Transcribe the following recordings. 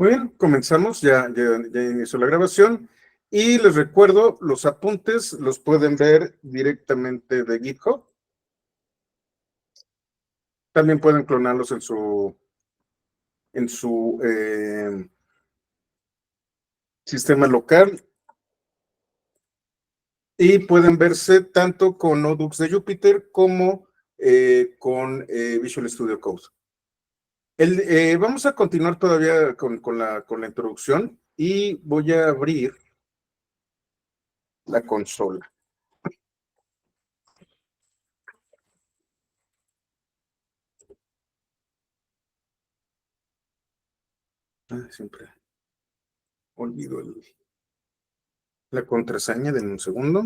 Muy bien, comenzamos, ya inició la grabación y les recuerdo, los apuntes los pueden ver directamente de GitHub. También pueden clonarlos en su sistema local y pueden verse tanto con notebooks de Jupyter como con Visual Studio Code. Vamos a continuar todavía con la introducción y voy a abrir la consola. Siempre olvido la contraseña de un segundo.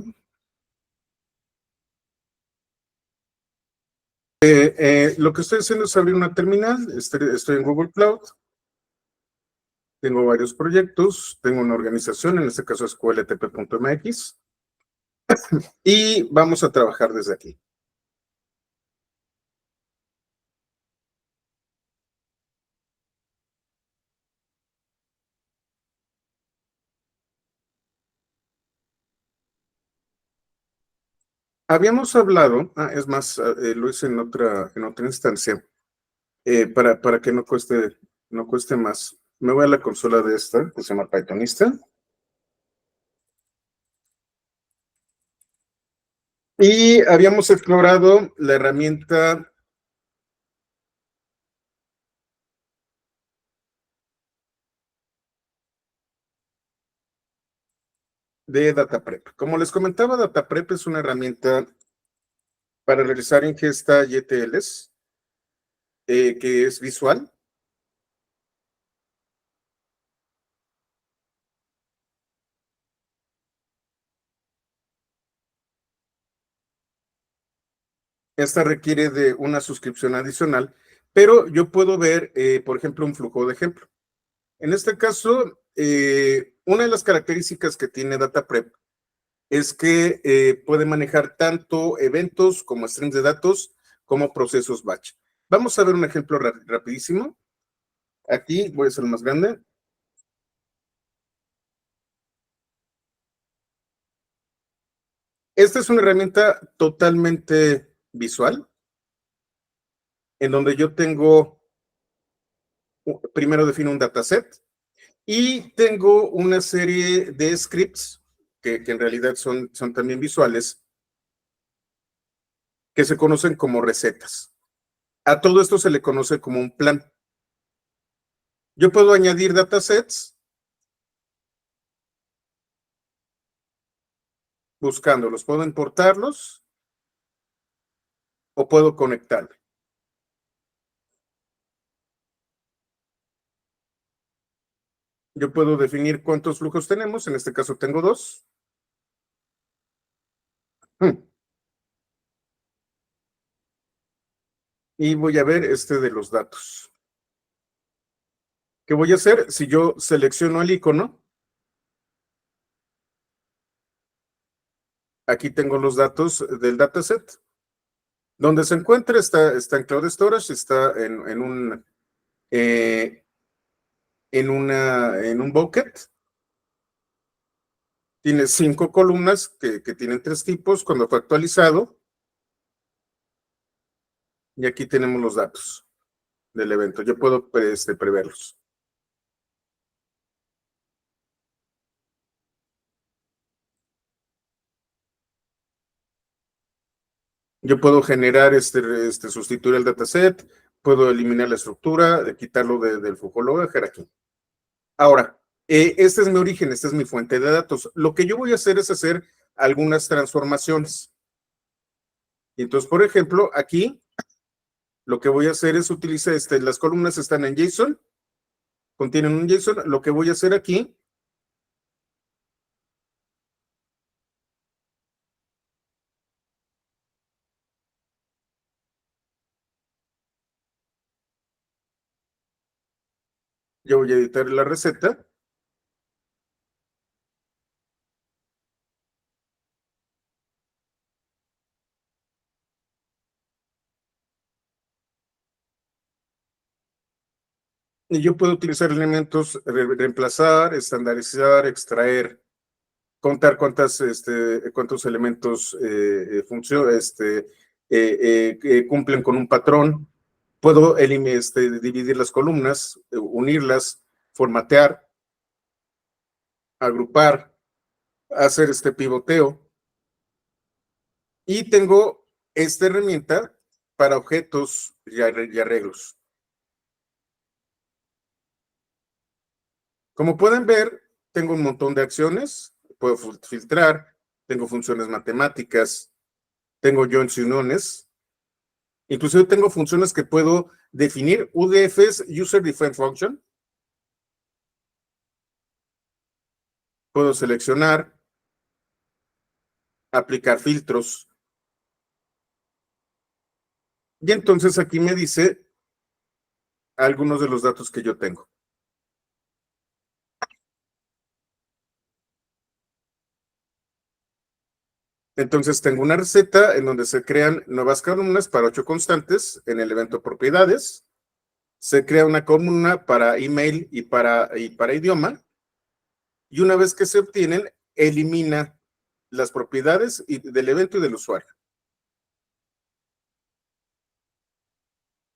Lo que estoy haciendo es abrir una terminal. Estoy en Google Cloud. Tengo varios proyectos. Tengo una organización, en este caso es qltp.mx. Y vamos a trabajar desde aquí. Habíamos hablado, es más, lo hice en otra instancia, para que no cueste más. Me voy a la consola de esta, que se llama Pythonista. Y habíamos explorado la herramienta de DataPrep. Como les comentaba, DataPrep es una herramienta para realizar ingesta y ETLs, que es visual. Esta requiere de una suscripción adicional, pero yo puedo ver, por ejemplo, un flujo de ejemplo. En este caso, una de las características que tiene DataPrep es que puede manejar tanto eventos como streams de datos como procesos batch. Vamos a ver un ejemplo rapidísimo. Aquí voy a ser más grande. Esta es una herramienta totalmente visual, en donde yo tengo, primero defino un dataset y tengo una serie de scripts que en realidad son también visuales, que se conocen como recetas. A todo esto se le conoce como un plan. Yo puedo añadir datasets buscándolos, puedo importarlos o puedo conectarme. Yo puedo definir cuántos flujos tenemos, en este caso tengo dos. Y voy a ver este de los datos. ¿Qué voy a hacer? Si yo selecciono el icono, aquí tengo los datos del dataset. Donde se encuentra está en Cloud Storage, está eh, en un bucket. Tiene 5 columnas que tienen 3 tipos cuando fue actualizado. Y aquí tenemos los datos del evento. Yo puedo preverlos. Yo puedo generar, sustituir el dataset, puedo eliminar la estructura, quitarlo del flujo, lo voy a dejar aquí. Ahora, este es mi origen, esta es mi fuente de datos. Lo que yo voy a hacer es hacer algunas transformaciones. Y entonces, por ejemplo, aquí lo que voy a hacer es utilizar, las columnas están en JSON, contienen un JSON. Lo que voy a hacer aquí, yo voy a editar la receta. Y yo puedo utilizar elementos, reemplazar, estandarizar, extraer, contar cuántos elementos cumplen con un patrón. Puedo dividir las columnas, unirlas, formatear, agrupar, hacer este pivoteo. Y tengo esta herramienta para objetos y arreglos. Como pueden ver, tengo un montón de acciones, puedo filtrar, tengo funciones matemáticas, tengo joins y uniones, inclusive tengo funciones que puedo definir, UDFs, User Defined Function, puedo seleccionar, aplicar filtros, y entonces aquí me dice algunos de los datos que yo tengo. Entonces tengo una receta en donde se crean nuevas columnas para 8 constantes en el evento propiedades. Se crea una columna para email y para idioma. Y una vez que se obtienen, elimina las propiedades del evento y del usuario.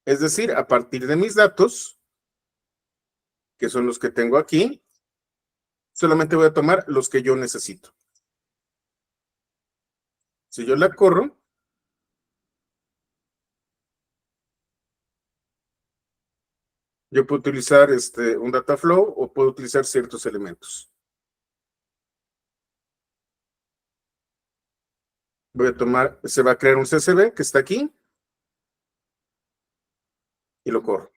Es decir, a partir de mis datos, que son los que tengo aquí, solamente voy a tomar los que yo necesito. Si yo la corro, yo puedo utilizar un data flow o puedo utilizar ciertos elementos. Voy a tomar, se va a crear un CSV que está aquí y lo corro.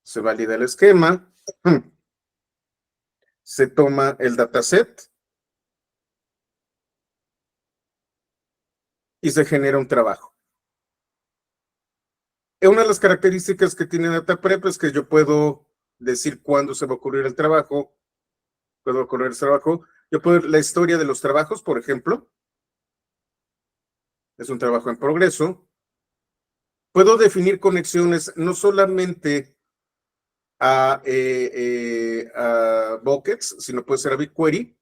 Se valida el esquema, se toma el dataset y se genera un trabajo. Una de las características que tiene DataPrep es que yo puedo decir cuándo se va a ocurrir el trabajo, puedo ocurrir el trabajo, yo puedo ver la historia de los trabajos, por ejemplo, es un trabajo en progreso, puedo definir conexiones no solamente a buckets, sino puede ser a BigQuery,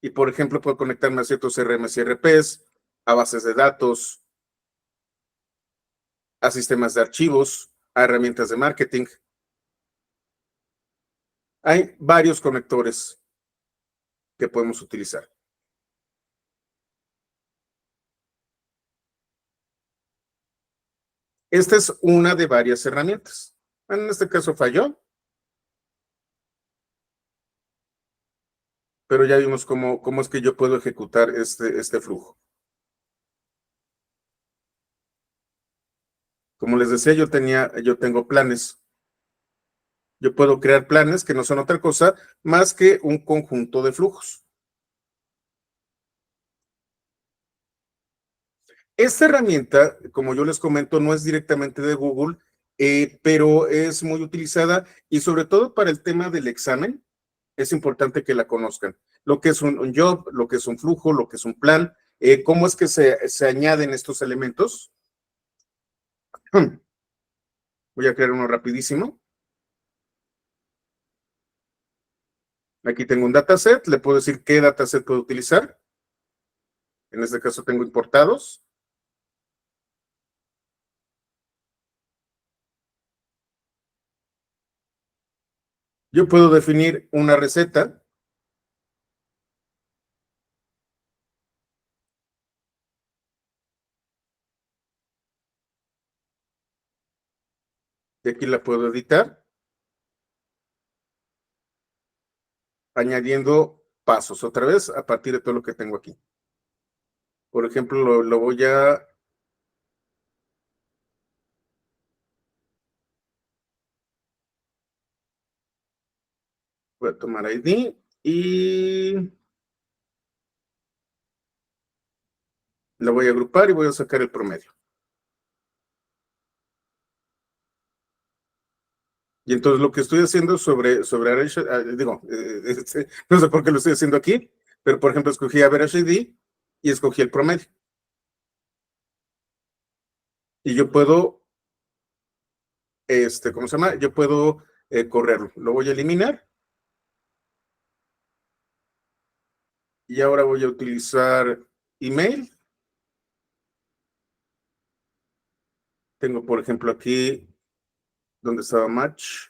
y por ejemplo puedo conectarme a ciertos CRMs y RPs, a bases de datos, a sistemas de archivos, a herramientas de marketing. Hay varios conectores que podemos utilizar. Esta es una de varias herramientas. En este caso falló, pero ya vimos cómo es que yo puedo ejecutar este flujo. Como les decía, yo tengo planes. Yo puedo crear planes que no son otra cosa más que un conjunto de flujos. Esta herramienta, como yo les comento, no es directamente de Google, pero es muy utilizada y sobre todo para el tema del examen, es importante que la conozcan. Lo que es un job, lo que es un flujo, lo que es un plan, cómo es que se añaden estos elementos. Voy a crear uno rapidísimo. Aquí tengo un dataset, le puedo decir qué dataset puedo utilizar. En este caso tengo importados. Yo puedo definir una receta. Y aquí la puedo editar, añadiendo pasos otra vez a partir de todo lo que tengo aquí. Por ejemplo, lo voy a tomar ID y la voy a agrupar y voy a sacar el promedio. Y entonces lo que estoy haciendo sobre digo, no sé por qué lo estoy haciendo aquí, pero por ejemplo escogí Average ID y escogí el promedio. Y yo puedo, ¿cómo se llama? Yo puedo correrlo. Lo voy a eliminar y ahora voy a utilizar email. Tengo, por ejemplo, aquí donde estaba match.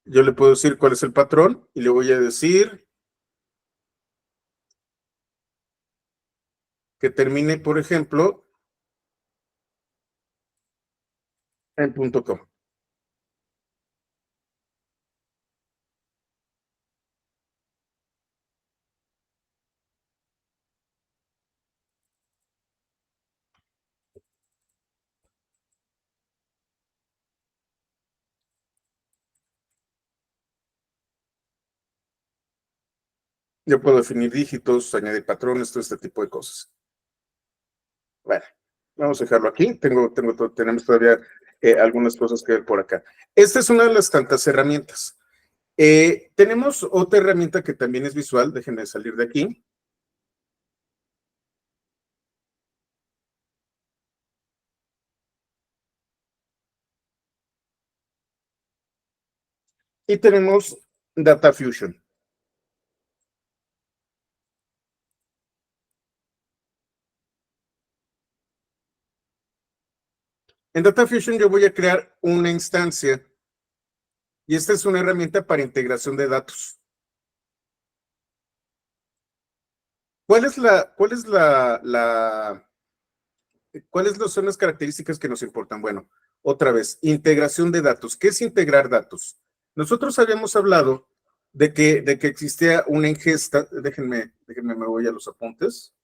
Yo le puedo decir cuál es el patrón y le voy a decir que termine, por ejemplo, en .com. Yo puedo definir dígitos, añadir patrones, todo este tipo de cosas. Bueno, vamos a dejarlo aquí. Tenemos todavía algunas cosas que ver por acá. Esta es una de las tantas herramientas. Tenemos otra herramienta que también es visual. Déjenme salir de aquí. Y tenemos Data Fusion. En Data Fusion yo voy a crear una instancia y esta es una herramienta para integración de datos. ¿Cuáles son las características que nos importan? Bueno, otra vez, integración de datos. ¿Qué es integrar datos? Nosotros habíamos hablado de que existía una ingesta. Déjenme, me voy a los apuntes.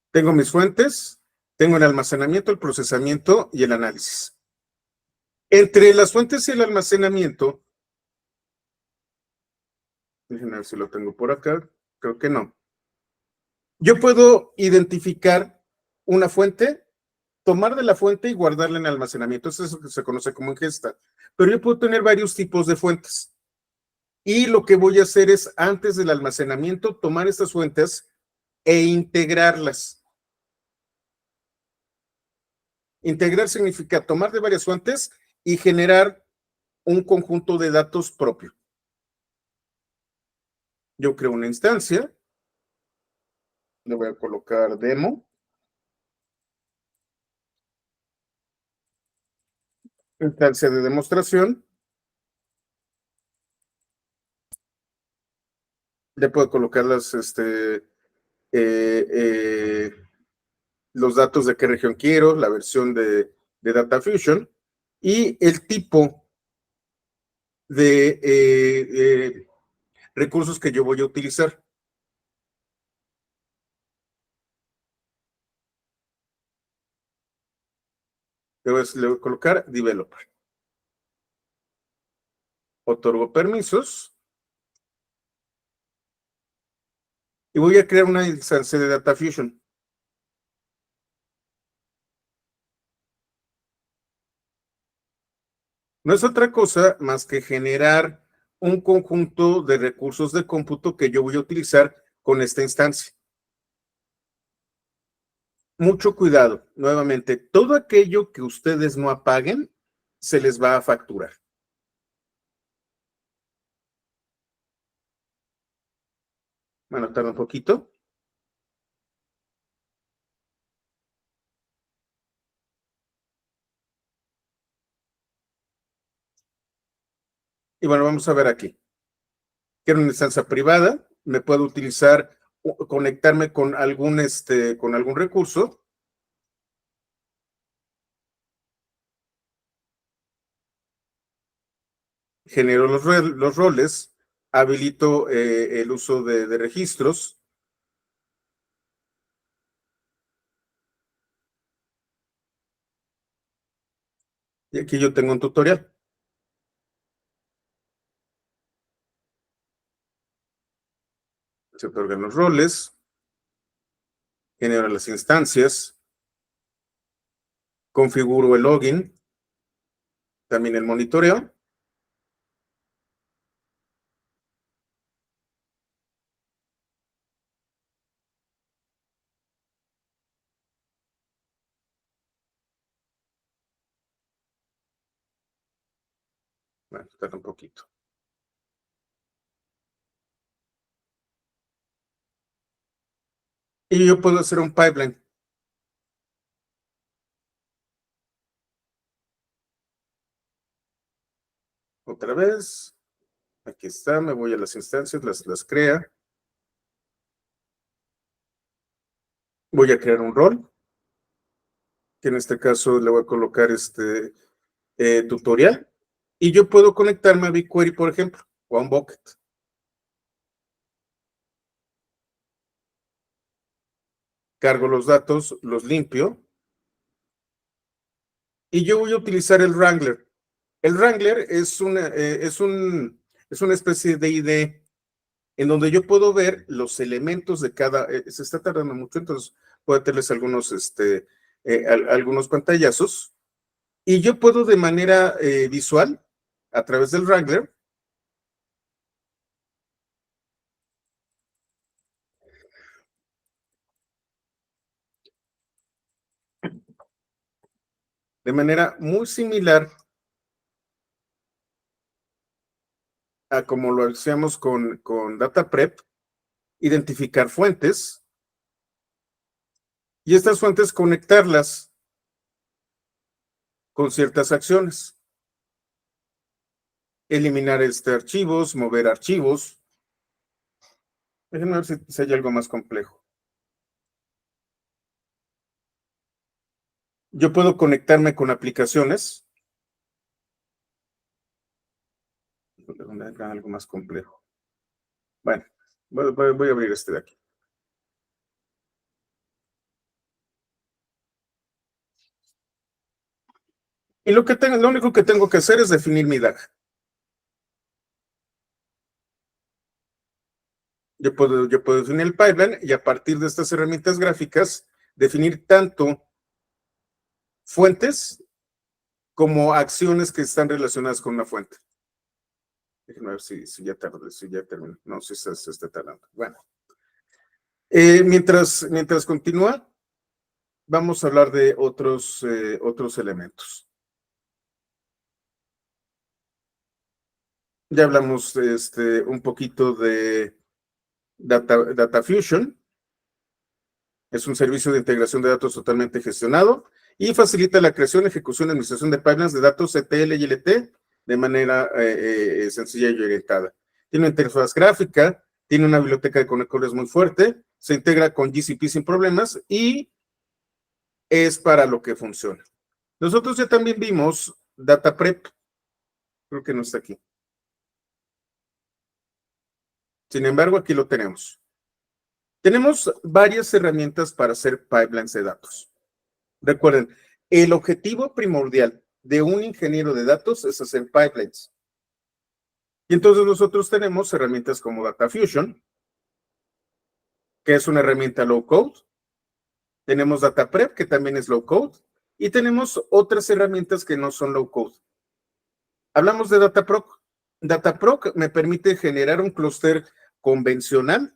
Tengo mis fuentes, tengo el almacenamiento, el procesamiento y el análisis. Entre las fuentes y el almacenamiento, déjenme ver si lo tengo por acá, creo que no. Yo puedo identificar una fuente, tomar de la fuente y guardarla en almacenamiento. Eso es lo que se conoce como ingesta. Pero yo puedo tener varios tipos de fuentes. Y lo que voy a hacer es, antes del almacenamiento, tomar estas fuentes e integrarlas. Integrar significa tomar de varias fuentes y generar un conjunto de datos propio. Yo creo una instancia, le voy a colocar demo, instancia de demostración, le puedo colocar eh, los datos de qué región quiero, la versión de Data Fusion y el tipo de recursos que yo voy a utilizar. Le voy a colocar developer. Otorgo permisos y voy a crear una instancia de Data Fusion. No es otra cosa más que generar un conjunto de recursos de cómputo que yo voy a utilizar con esta instancia. Mucho cuidado, nuevamente, todo aquello que ustedes no apaguen se les va a facturar. Bueno, tarda un poquito. Y bueno, vamos a ver aquí. Quiero una instancia privada, me puedo utilizar, conectarme con algún recurso. Genero los roles, habilito el uso de registros. Y aquí yo tengo un tutorial. Se otorgan los roles, genero las instancias, configuro el login, también el monitoreo. Bueno, tarda un poquito. Y yo puedo hacer un pipeline. Otra vez. Aquí está, me voy a las instancias, las crea. Voy a crear un rol, que en este caso le voy a colocar tutorial. Y yo puedo conectarme a BigQuery, por ejemplo, o a un bucket. Cargo los datos, los limpio. Y yo voy a utilizar el Wrangler. El Wrangler es una especie de IDE en donde yo puedo ver los elementos de cada, se está tardando mucho, entonces puedo tenerles algunos pantallazos, y yo puedo de manera visual, a través del Wrangler, de manera muy similar a como lo hacíamos con Data Prep, identificar fuentes, y estas fuentes conectarlas con ciertas acciones. Eliminar archivos, mover archivos. Déjenme ver si hay algo más complejo. Yo puedo conectarme con aplicaciones. Algo más complejo. Bueno, voy a abrir este de aquí. Y lo único que tengo que hacer es definir mi DAG. Yo puedo definir el pipeline y a partir de estas herramientas gráficas definir tanto fuentes como acciones que están relacionadas con una fuente. Déjenme ver si ya tarde, si ya termino. No, si se está tardando. Bueno. Mientras continúa, vamos a hablar de otros elementos. Ya hablamos un poquito de Data Fusion. Es un servicio de integración de datos totalmente gestionado y facilita la creación, ejecución y administración de pipelines de datos ETL y LT de manera sencilla y orientada. Tiene una interfaz gráfica, tiene una biblioteca de conectores muy fuerte, se integra con GCP sin problemas y es para lo que funciona. Nosotros ya también vimos Data Prep, creo que no está aquí. Sin embargo, aquí lo tenemos. Tenemos varias herramientas para hacer pipelines de datos. Recuerden, el objetivo primordial de un ingeniero de datos es hacer pipelines. Y entonces nosotros tenemos herramientas como Data Fusion, que es una herramienta low code. Tenemos Data Prep, que también es low code. Y tenemos otras herramientas que no son low code. Hablamos de Dataproc. Dataproc me permite generar un clúster convencional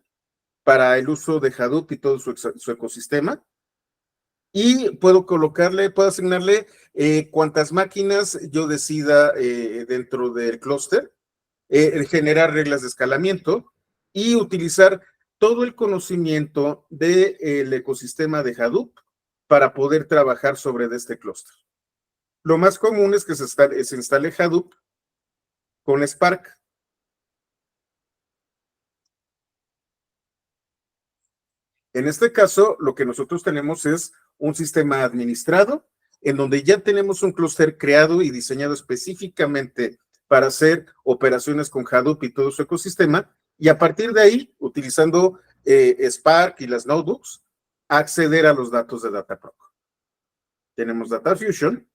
para el uso de Hadoop y todo su ecosistema. Y puedo asignarle cuantas máquinas yo decida dentro del clúster, generar reglas de escalamiento y utilizar todo el conocimiento del ecosistema de Hadoop para poder trabajar sobre este clúster. Lo más común es que se instale Hadoop con Spark. En este caso, lo que nosotros tenemos es un sistema administrado en donde ya tenemos un clúster creado y diseñado específicamente para hacer operaciones con Hadoop y todo su ecosistema, y a partir de ahí, utilizando Spark y las notebooks, acceder a los datos de Dataproc. Tenemos Data Fusion,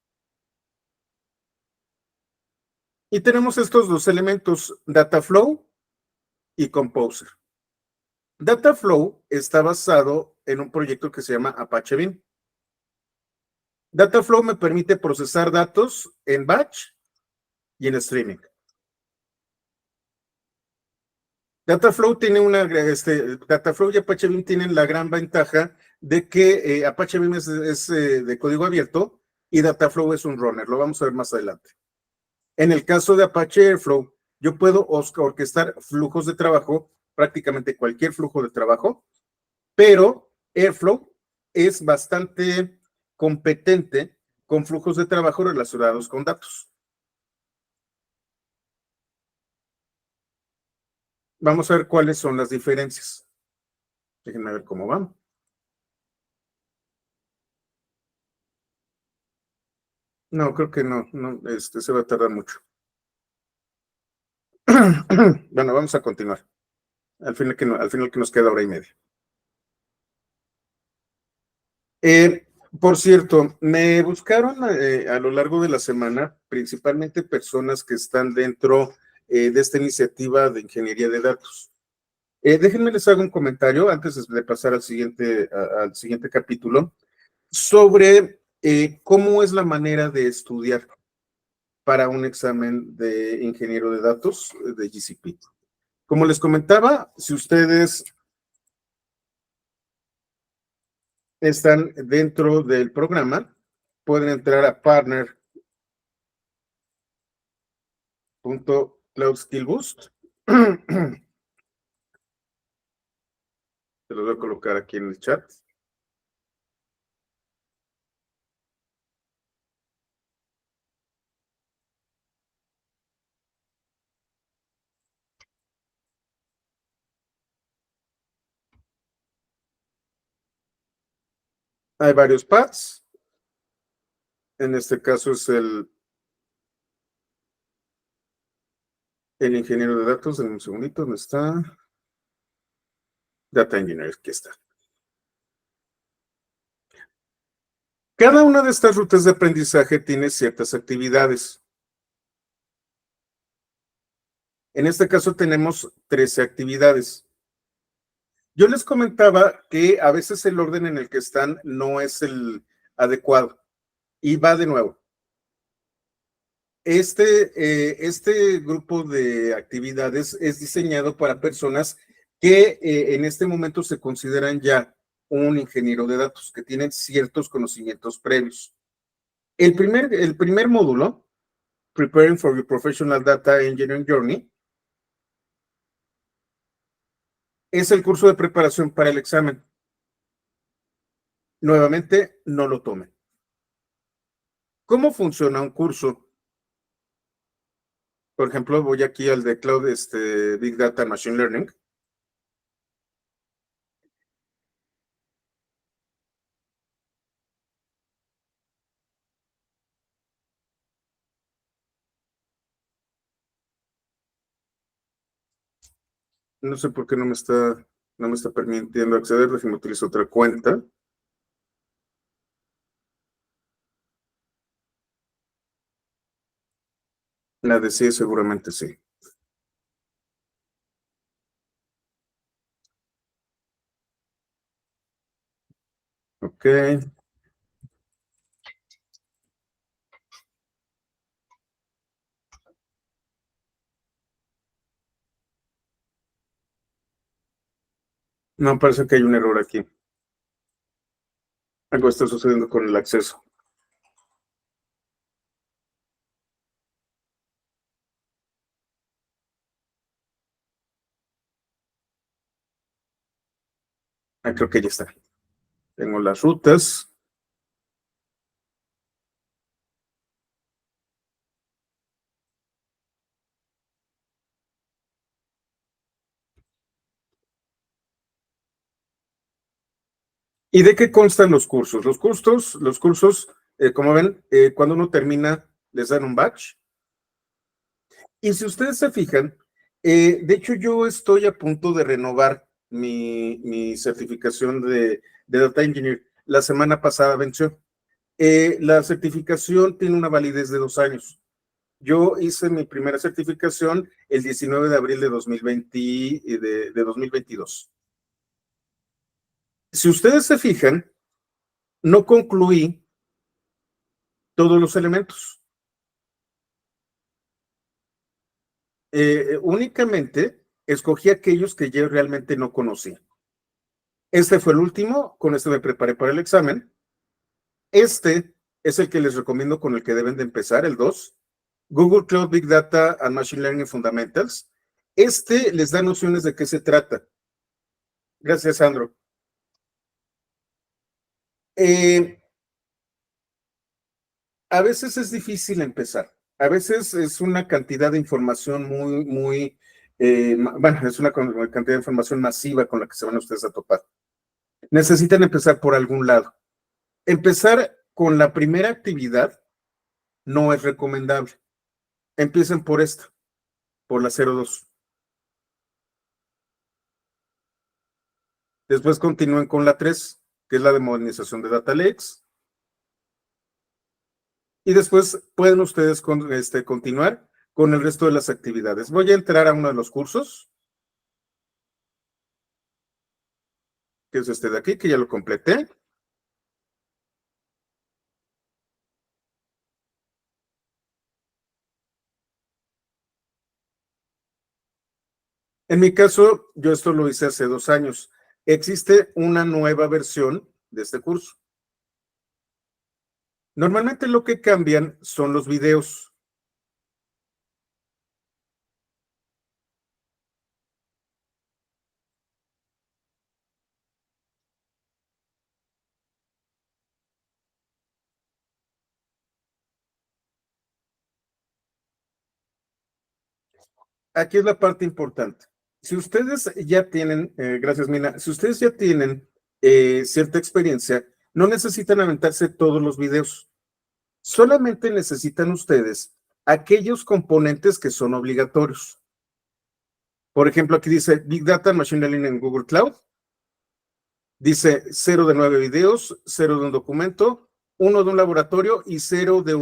Y tenemos estos dos elementos, Dataflow y Composer. Dataflow está basado en un proyecto que se llama Apache Beam. Dataflow me permite procesar datos en batch y en streaming. Dataflow tiene Dataflow y Apache Beam tienen la gran ventaja de que Apache Beam es de código abierto y Dataflow es un runner. Lo vamos a ver más adelante. En el caso de Apache Airflow, yo puedo orquestar flujos de trabajo, prácticamente cualquier flujo de trabajo, pero Airflow es bastante competente con flujos de trabajo relacionados con datos. Vamos a ver cuáles son las diferencias. Déjenme ver cómo van. No, creo que no, se va a tardar mucho. Bueno, vamos a continuar. Al final que nos queda hora y media. Por cierto, me buscaron a lo largo de la semana, principalmente personas que están dentro de esta iniciativa de ingeniería de datos. Déjenme les hago un comentario antes de pasar al siguiente capítulo sobre cómo es la manera de estudiar para un examen de ingeniero de datos de GCP. Como les comentaba, si ustedes están dentro del programa, pueden entrar a partner.cloudskillboost. Se los voy a colocar aquí en el chat. Hay varios paths. En este caso es el ingeniero de datos. En un segundito, ¿dónde está? Data Engineer, aquí está. Cada una de estas rutas de aprendizaje tiene ciertas actividades. En este caso tenemos 13 actividades. Yo les comentaba que a veces el orden en el que están no es el adecuado. Y va de nuevo. Este grupo de actividades es diseñado para personas que en este momento se consideran ya un ingeniero de datos, que tienen ciertos conocimientos previos. El primer módulo, Preparing for Your Professional Data Engineering Journey, es el curso de preparación para el examen. Nuevamente, no lo tomen. ¿Cómo funciona un curso? Por ejemplo, voy aquí al de Cloud Big Data Machine Learning. No sé por qué no me está permitiendo acceder. Déjeme utilizar otra cuenta. La de sí, seguramente sí. Ok. No, parece que hay un error aquí. Algo está sucediendo con el acceso. Creo que ya está. Tengo las rutas. ¿Y de qué constan los cursos? Los cursos, como ven, cuando uno termina, les dan un badge. Y si ustedes se fijan, de hecho yo estoy a punto de renovar mi certificación de Data Engineer. La semana pasada venció. La certificación tiene una validez de 2 años. Yo hice mi primera certificación el 19 de abril de 2020, de 2022. Si ustedes se fijan, no concluí todos los elementos. Únicamente escogí aquellos que yo realmente no conocía. Este fue el último, con este me preparé para el examen. Este es el que les recomiendo con el que deben de empezar, el 2, Google Cloud Big Data and Machine Learning Fundamentals. Este les da nociones de qué se trata. Gracias, Sandro. A veces es difícil empezar. A veces es una cantidad de información bueno, es una cantidad de información masiva con la que se van ustedes a topar. Necesitan empezar por algún lado. Empezar con la primera actividad no es recomendable. Empiecen por esta, por la 02. Después continúen con la 3, que es la de modernización de Data Lakes. Y después pueden ustedes continuar con el resto de las actividades. Voy a entrar a uno de los cursos, que es este de aquí, que ya lo completé. En mi caso, yo esto lo hice hace 2 años. Existe una nueva versión de este curso. Normalmente lo que cambian son los videos. Aquí es la parte importante. Si ustedes ya tienen, gracias Mina, si ustedes ya tienen cierta experiencia, no necesitan aventarse todos los videos. Solamente necesitan ustedes aquellos componentes que son obligatorios. Por ejemplo, aquí dice Big Data Machine Learning en Google Cloud. Dice 0 de 9 videos, 0 de un documento, 1 de un laboratorio y 0 de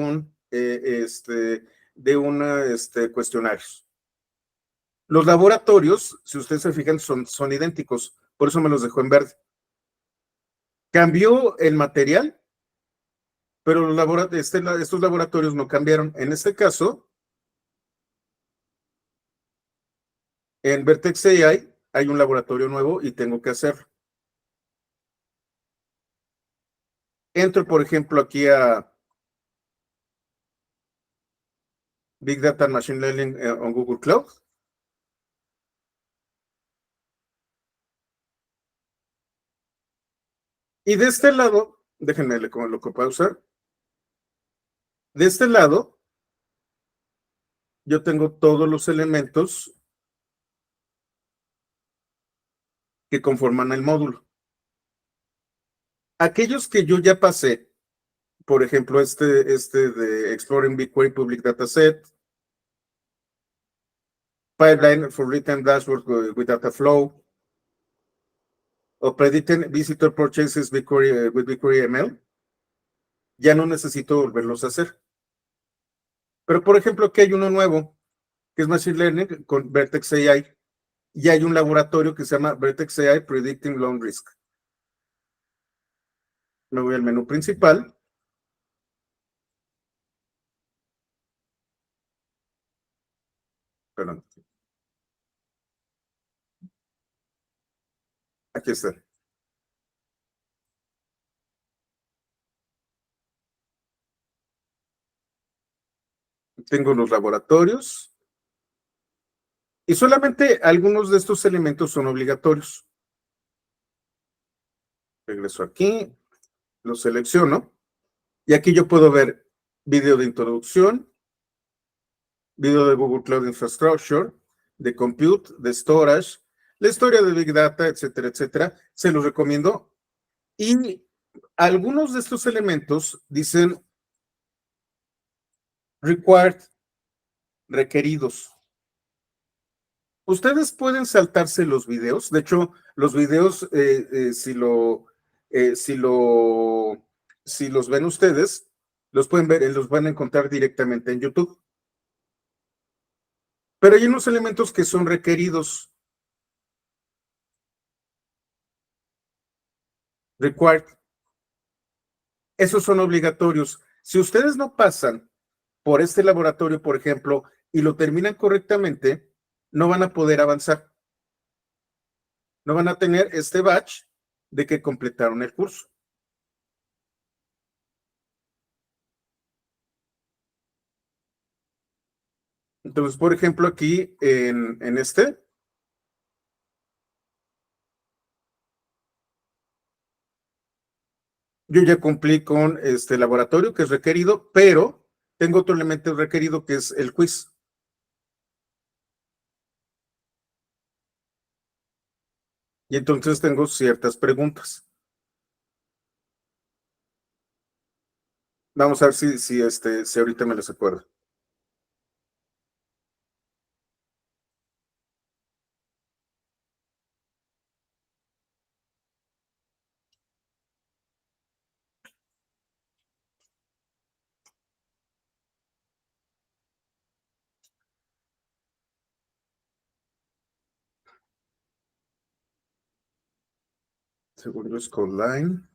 cuestionarios. Los laboratorios, si ustedes se fijan, son idénticos, por eso me los dejó en verde. Cambió el material, pero estos laboratorios no cambiaron. En este caso, en Vertex AI hay un laboratorio nuevo y tengo que hacerlo. Entro, por ejemplo, aquí a Big Data and Machine Learning on Google Cloud. Y de este lado, déjenme lo que pausa. De este lado, yo tengo todos los elementos que conforman el módulo. Aquellos que yo ya pasé, por ejemplo, este de Exploring BigQuery Public Dataset, Pipeline for Written Dashboard with Data Flow, o Predicting Visitor Purchases with BigQuery ML, ya no necesito volverlos a hacer. Pero, por ejemplo, aquí hay uno nuevo, que es Machine Learning con Vertex AI, y hay un laboratorio que se llama Vertex AI Predicting Long Risk. Me voy al menú principal. Perdón. Aquí está. Tengo los laboratorios y solamente algunos de estos elementos son obligatorios. Regreso aquí, lo selecciono y aquí yo puedo ver video de introducción, video de Google Cloud Infrastructure, de Compute, de Storage, la historia de Big Data, etcétera, etcétera. Se los recomiendo. Y algunos de estos elementos dicen required, requeridos. Ustedes pueden saltarse los videos. De hecho, los videos, si los ven ustedes, los pueden ver, los van a encontrar directamente en YouTube. Pero hay unos elementos que son requeridos. Required. Esos son obligatorios. Si ustedes no pasan por este laboratorio, por ejemplo, y lo terminan correctamente, no van a poder avanzar. No van a tener este batch de que completaron el curso. Entonces, por ejemplo, aquí en este, yo ya cumplí con este laboratorio que es requerido, pero tengo otro elemento requerido que es el quiz. Y entonces tengo ciertas preguntas. Vamos a ver si ahorita me las acuerdo. Seguro es Codeline.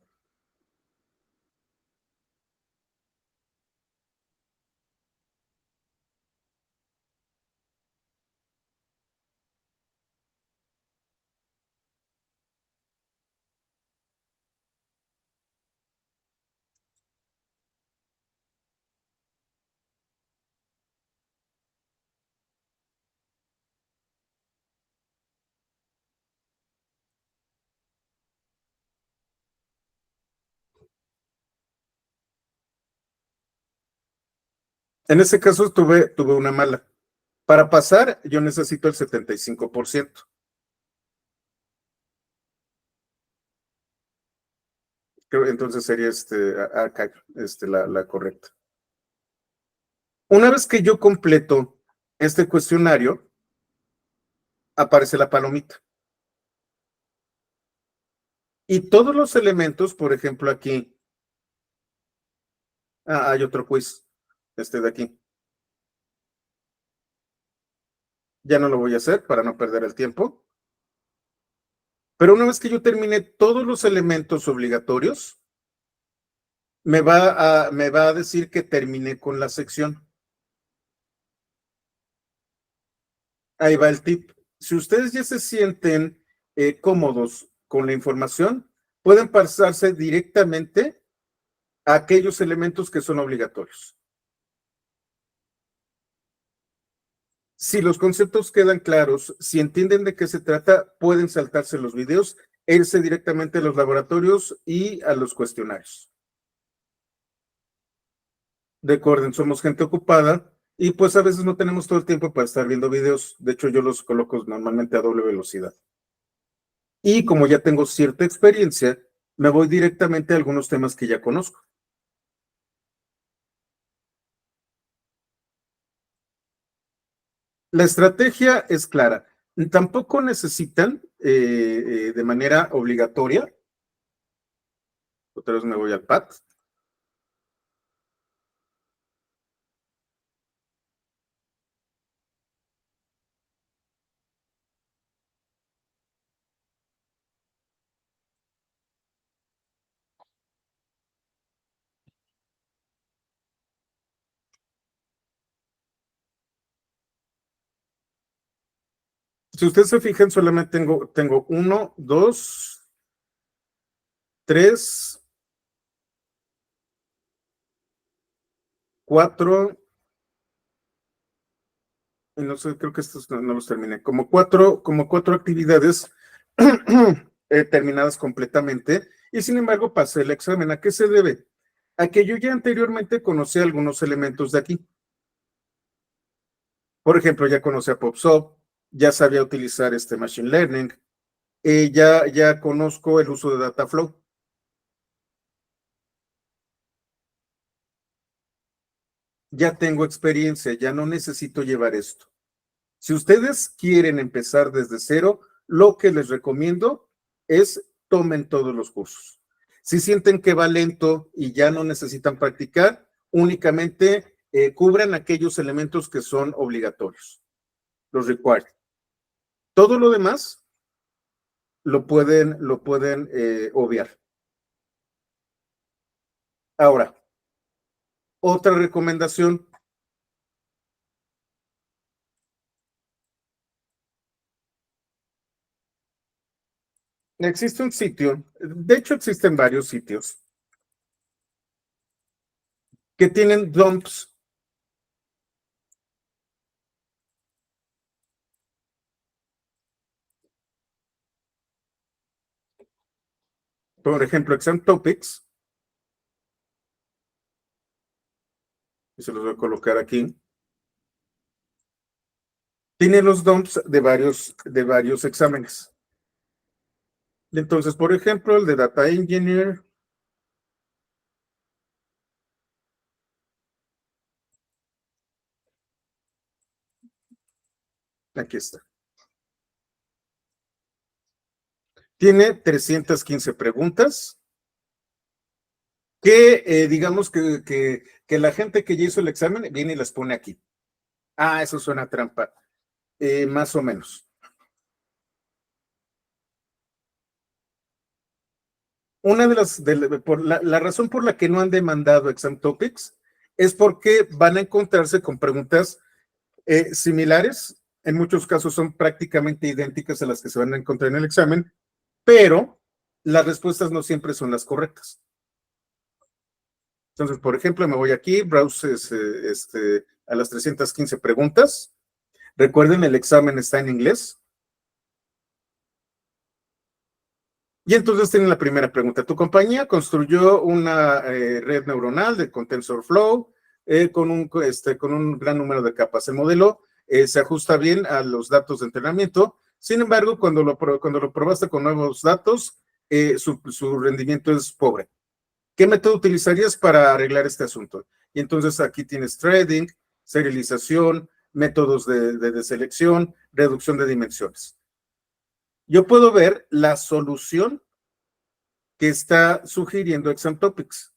En ese caso tuve una mala. Para pasar, yo necesito el 75%. Creo entonces sería acá, la correcta. Una vez que yo completo este cuestionario, aparece la palomita. Y todos los elementos, por ejemplo, aquí, hay otro quiz, este de aquí. Ya no lo voy a hacer para no perder el tiempo. Pero una vez que yo termine todos los elementos obligatorios, me va a decir que terminé con la sección. Ahí va el tip. Si ustedes ya se sienten cómodos con la información, pueden pasarse directamente a aquellos elementos que son obligatorios. Si los conceptos quedan claros, si entienden de qué se trata, pueden saltarse los videos e irse directamente a los laboratorios y a los cuestionarios. Recuerden, somos gente ocupada y pues a veces no tenemos todo el tiempo para estar viendo videos. De hecho, yo los coloco normalmente a doble velocidad. Y como ya tengo cierta experiencia, me voy directamente a algunos temas que ya conozco. La estrategia es clara. Tampoco necesitan de manera obligatoria. Otra vez me voy al pad. Si ustedes se fijan, solamente tengo 1, 2, 3, 4, y no sé, creo que estos no los terminé, como cuatro actividades terminadas completamente, y sin embargo pasé el examen. ¿A qué se debe? A que yo ya anteriormente conocí algunos elementos de aquí. Por ejemplo, ya conocía PubSub, ya sabía utilizar este Machine Learning, ya conozco el uso de Dataflow. Ya tengo experiencia, ya no necesito llevar esto. Si ustedes quieren empezar desde cero, lo que les recomiendo es tomen todos los cursos. Si sienten que va lento y ya no necesitan practicar, únicamente cubran aquellos elementos que son obligatorios. los required. Todo lo demás lo pueden obviar. Ahora, otra recomendación. Existe un sitio, de hecho existen varios sitios que tienen dumps. Por ejemplo, Exam Topics, y se los voy a colocar aquí, tiene los dumps de varios exámenes. Entonces, por ejemplo, el de Data Engineer, aquí está. Tiene 315 preguntas que digamos que la gente que ya hizo el examen viene y las pone aquí. Ah, eso suena trampa. Más o menos. Una de la razón por la que no han demandado Exam Topics es porque van a encontrarse con preguntas similares. En muchos casos son prácticamente idénticas a las que se van a encontrar en el examen, pero las respuestas no siempre son las correctas. Entonces, por ejemplo, me voy aquí, browse a las 315 preguntas. Recuerden, el examen está en inglés. Y entonces tienen la primera pregunta. Tu compañía construyó una red neuronal con TensorFlow con un gran número de capas. El modelo se ajusta bien a los datos de entrenamiento. Sin embargo, cuando lo probaste con nuevos datos, su rendimiento es pobre. ¿Qué método utilizarías para arreglar este asunto? Y entonces aquí tienes threading, serialización, métodos de selección, reducción de dimensiones. Yo puedo ver la solución que está sugiriendo Exam Topics.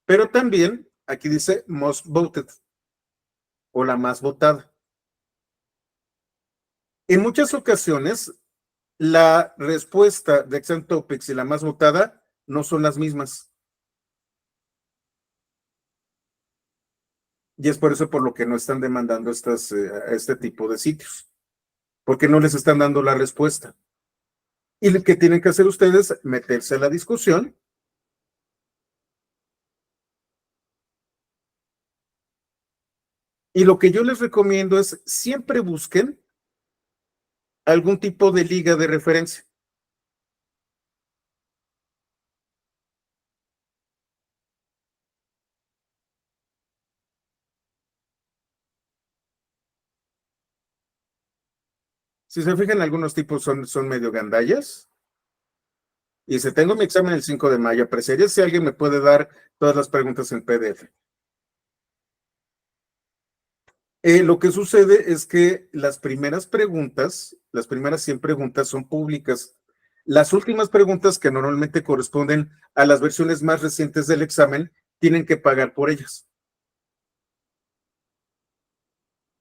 Pero también aquí dice most voted o la más votada. En muchas ocasiones, la respuesta de Exam Topics y la más votada no son las mismas. Y es por eso por lo que no están demandando este tipo de sitios, porque no les están dando la respuesta. Y lo que tienen que hacer ustedes, meterse a la discusión. Y lo que yo les recomiendo es siempre busquen algún tipo de liga de referencia. Si se fijan, algunos tipos son medio gandallas. Y si tengo mi examen el 5 de mayo, apreciaría si alguien me puede dar todas las preguntas en PDF. Lo que sucede es que las primeras preguntas, las primeras 100 preguntas son públicas. Las últimas preguntas, que normalmente corresponden a las versiones más recientes del examen, tienen que pagar por ellas.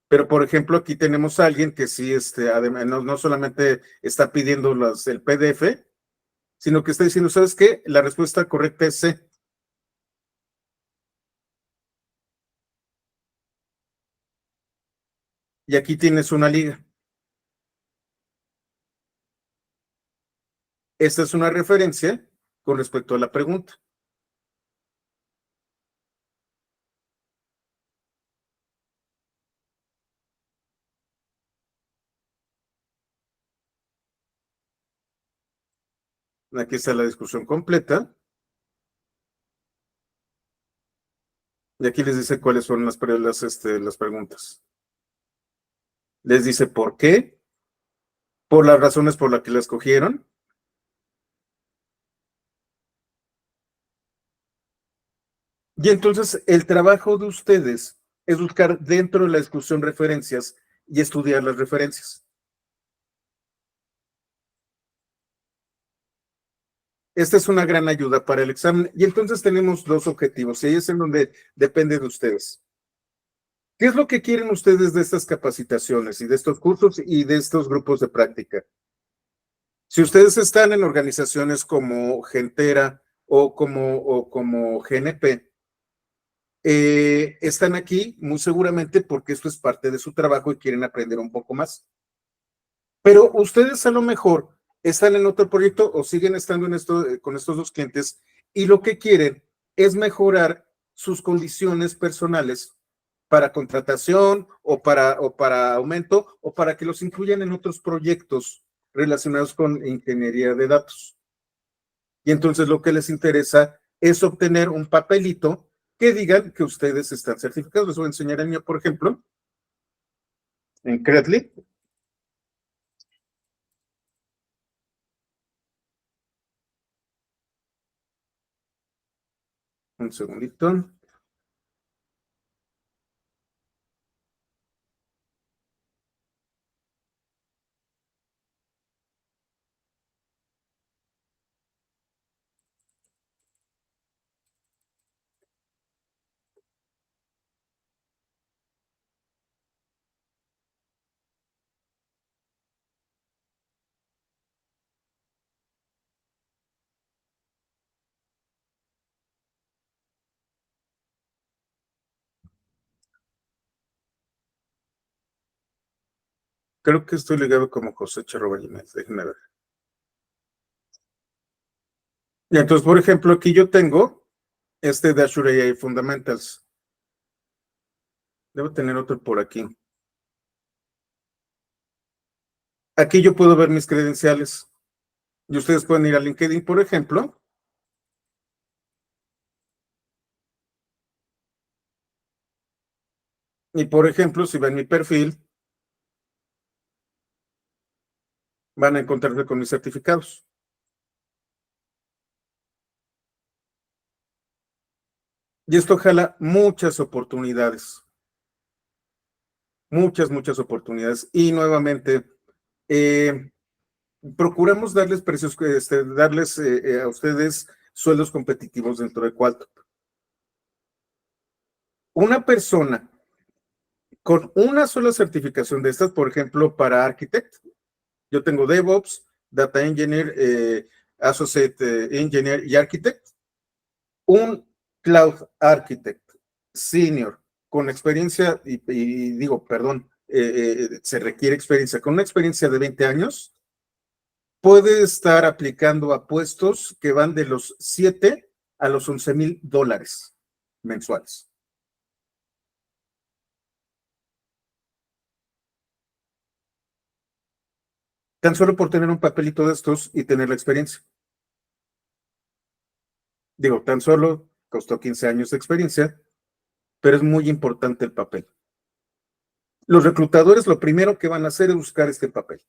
Pero, por ejemplo, aquí tenemos a alguien que sí, además, no solamente está pidiendo el PDF, sino que está diciendo, ¿sabes qué? La respuesta correcta es C. Y aquí tienes una liga. Esta es una referencia con respecto a la pregunta. Aquí está la discusión completa. Y aquí les dice cuáles son las preguntas. Les dice por qué, por las razones por las que la escogieron. Y entonces el trabajo de ustedes es buscar dentro de la discusión referencias y estudiar las referencias. Esta es una gran ayuda para el examen. Y entonces tenemos dos objetivos, y ahí es en donde depende de ustedes. ¿Qué es lo que quieren ustedes de estas capacitaciones y de estos cursos y de estos grupos de práctica? Si ustedes están en organizaciones como Gentera o como GNP, están aquí muy seguramente porque esto es parte de su trabajo y quieren aprender un poco más. Pero ustedes a lo mejor están en otro proyecto o siguen estando en esto, con estos dos clientes y lo que quieren es mejorar sus condiciones personales para contratación o para aumento o para que los incluyan en otros proyectos relacionados con ingeniería de datos. Y entonces lo que les interesa es obtener un papelito que digan que ustedes están certificados. Les voy a enseñar el mío, por ejemplo, en Credly. Un segundito. Creo que estoy ligado como cosecha Gmail. Déjenme ver. Y entonces, por ejemplo, aquí yo tengo este de Azure AI Fundamentals. Debo tener otro por aquí. Aquí yo puedo ver mis credenciales. Y ustedes pueden ir a LinkedIn, por ejemplo. Y por ejemplo, si ven mi perfil, van a encontrarse con mis certificados. Y esto jala muchas oportunidades. Muchas oportunidades. Y nuevamente, eh, procuramos darles precios, darles a ustedes sueldos competitivos dentro de Qualto. Una persona con una sola certificación de estas, por ejemplo, para Architect, yo tengo DevOps, Data Engineer, Associate Engineer y Architect, un Cloud Architect Senior con experiencia, y digo, perdón, se requiere experiencia, con una experiencia de 20 años, puede estar aplicando a puestos que van de los 7 a los $11,000 mensuales. Tan solo por tener un papelito de estos y tener la experiencia. Digo, tan solo costó 15 años de experiencia, pero es muy importante el papel. Los reclutadores lo primero que van a hacer es buscar este papel.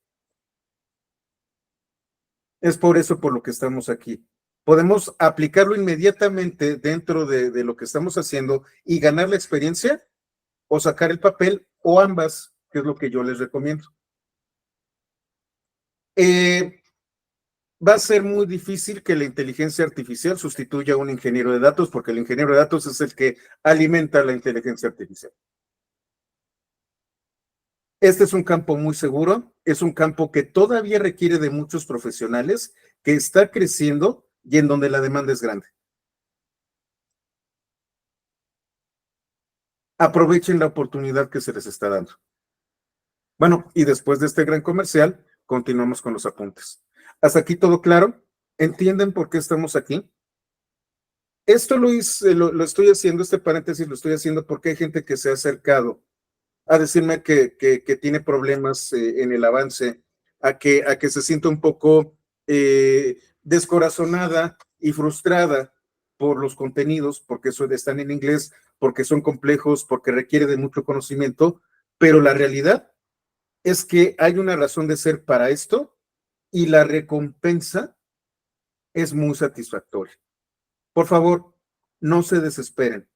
Es por eso por lo que estamos aquí. Podemos aplicarlo inmediatamente dentro de lo que estamos haciendo y ganar la experiencia o sacar el papel o ambas, que es lo que yo les recomiendo. Va a ser muy difícil que la inteligencia artificial sustituya a un ingeniero de datos, porque el ingeniero de datos es el que alimenta la inteligencia artificial. Este es un campo muy seguro, es un campo que todavía requiere de muchos profesionales, que está creciendo y en donde la demanda es grande. Aprovechen la oportunidad que se les está dando. Bueno, y después de este gran comercial, continuamos con los apuntes. ¿Hasta aquí todo claro? ¿Entienden por qué estamos aquí? Esto lo estoy haciendo, este paréntesis lo estoy haciendo porque hay gente que se ha acercado a decirme que tiene problemas en el avance, a que se siente un poco descorazonada y frustrada por los contenidos, porque están en inglés, porque son complejos, porque requiere de mucho conocimiento, pero la realidad es que hay una razón de ser para esto y la recompensa es muy satisfactoria. Por favor, no se desesperen.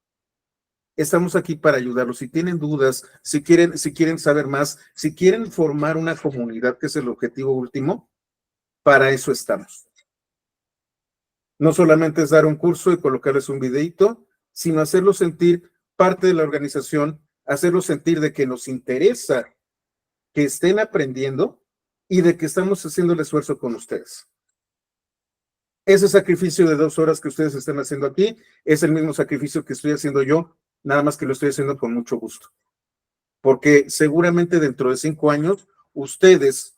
Estamos aquí para ayudarlos. Si tienen dudas, si quieren saber más, si quieren formar una comunidad, que es el objetivo último, para eso estamos. No solamente es dar un curso y colocarles un videíto, sino hacerlos sentir parte de la organización, hacerlos sentir de que nos interesa que estén aprendiendo y de que estamos haciendo el esfuerzo con ustedes. Ese sacrificio de 2 horas que ustedes están haciendo aquí es el mismo sacrificio que estoy haciendo yo, nada más que lo estoy haciendo con mucho gusto. Porque seguramente dentro de 5 años ustedes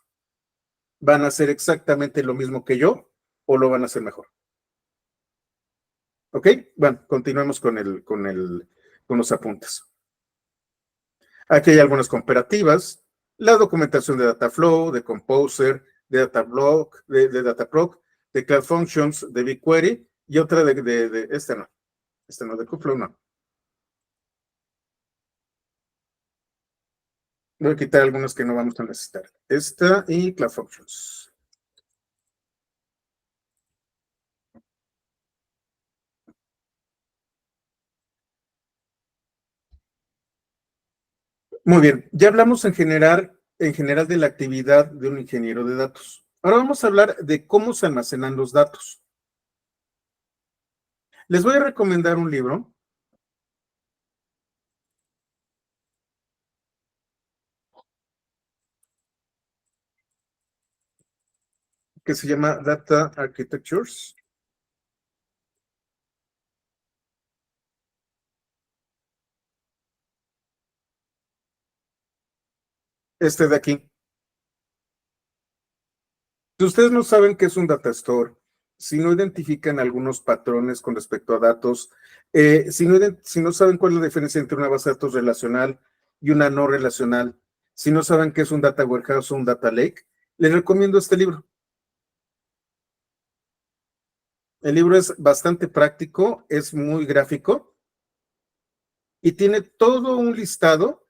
van a hacer exactamente lo mismo que yo o lo van a hacer mejor. ¿Ok? Bueno, continuemos con los apuntes. Aquí hay algunas comparativas. La documentación de Dataflow, de Composer, de Datablock, de Dataproc, de Cloud Functions, de BigQuery y otra de este no, de Kubeflow no. Voy a quitar algunas que no vamos a necesitar. Esta y Cloud Functions. Muy bien, ya hablamos en general de la actividad de un ingeniero de datos. Ahora vamos a hablar de cómo se almacenan los datos. Les voy a recomendar un libro que se llama Data Architectures. Este de aquí. Si ustedes no saben qué es un data store, si no identifican algunos patrones con respecto a datos, si no saben cuál es la diferencia entre una base de datos relacional y una no relacional, si no saben qué es un data warehouse o un data lake, les recomiendo este libro. El libro es bastante práctico, es muy gráfico y tiene todo un listado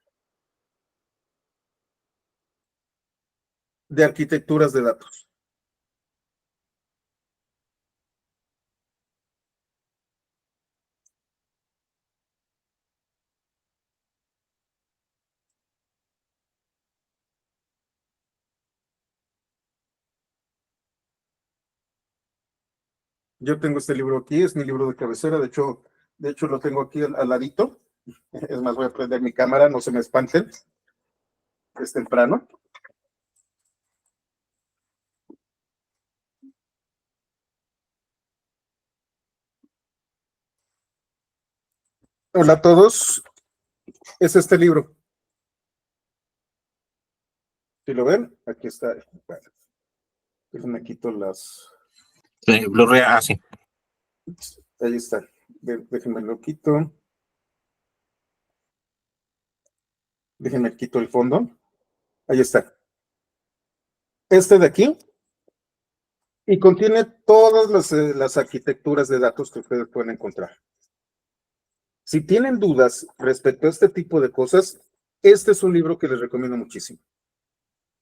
de arquitecturas de datos. Yo tengo este libro aquí, es mi libro de cabecera, de hecho lo tengo aquí al ladito. Es más, voy a prender mi cámara, no se me espanten, es temprano. Hola a todos, es este libro. ¿Sí lo ven? Aquí está. Bueno, déjenme quito las... Blu-ray, sí. Ahí está. Déjenme lo quito. Déjenme quito el fondo. Ahí está. Este de aquí. Y contiene todas las arquitecturas de datos que ustedes pueden encontrar. Si tienen dudas respecto a este tipo de cosas, este es un libro que les recomiendo muchísimo.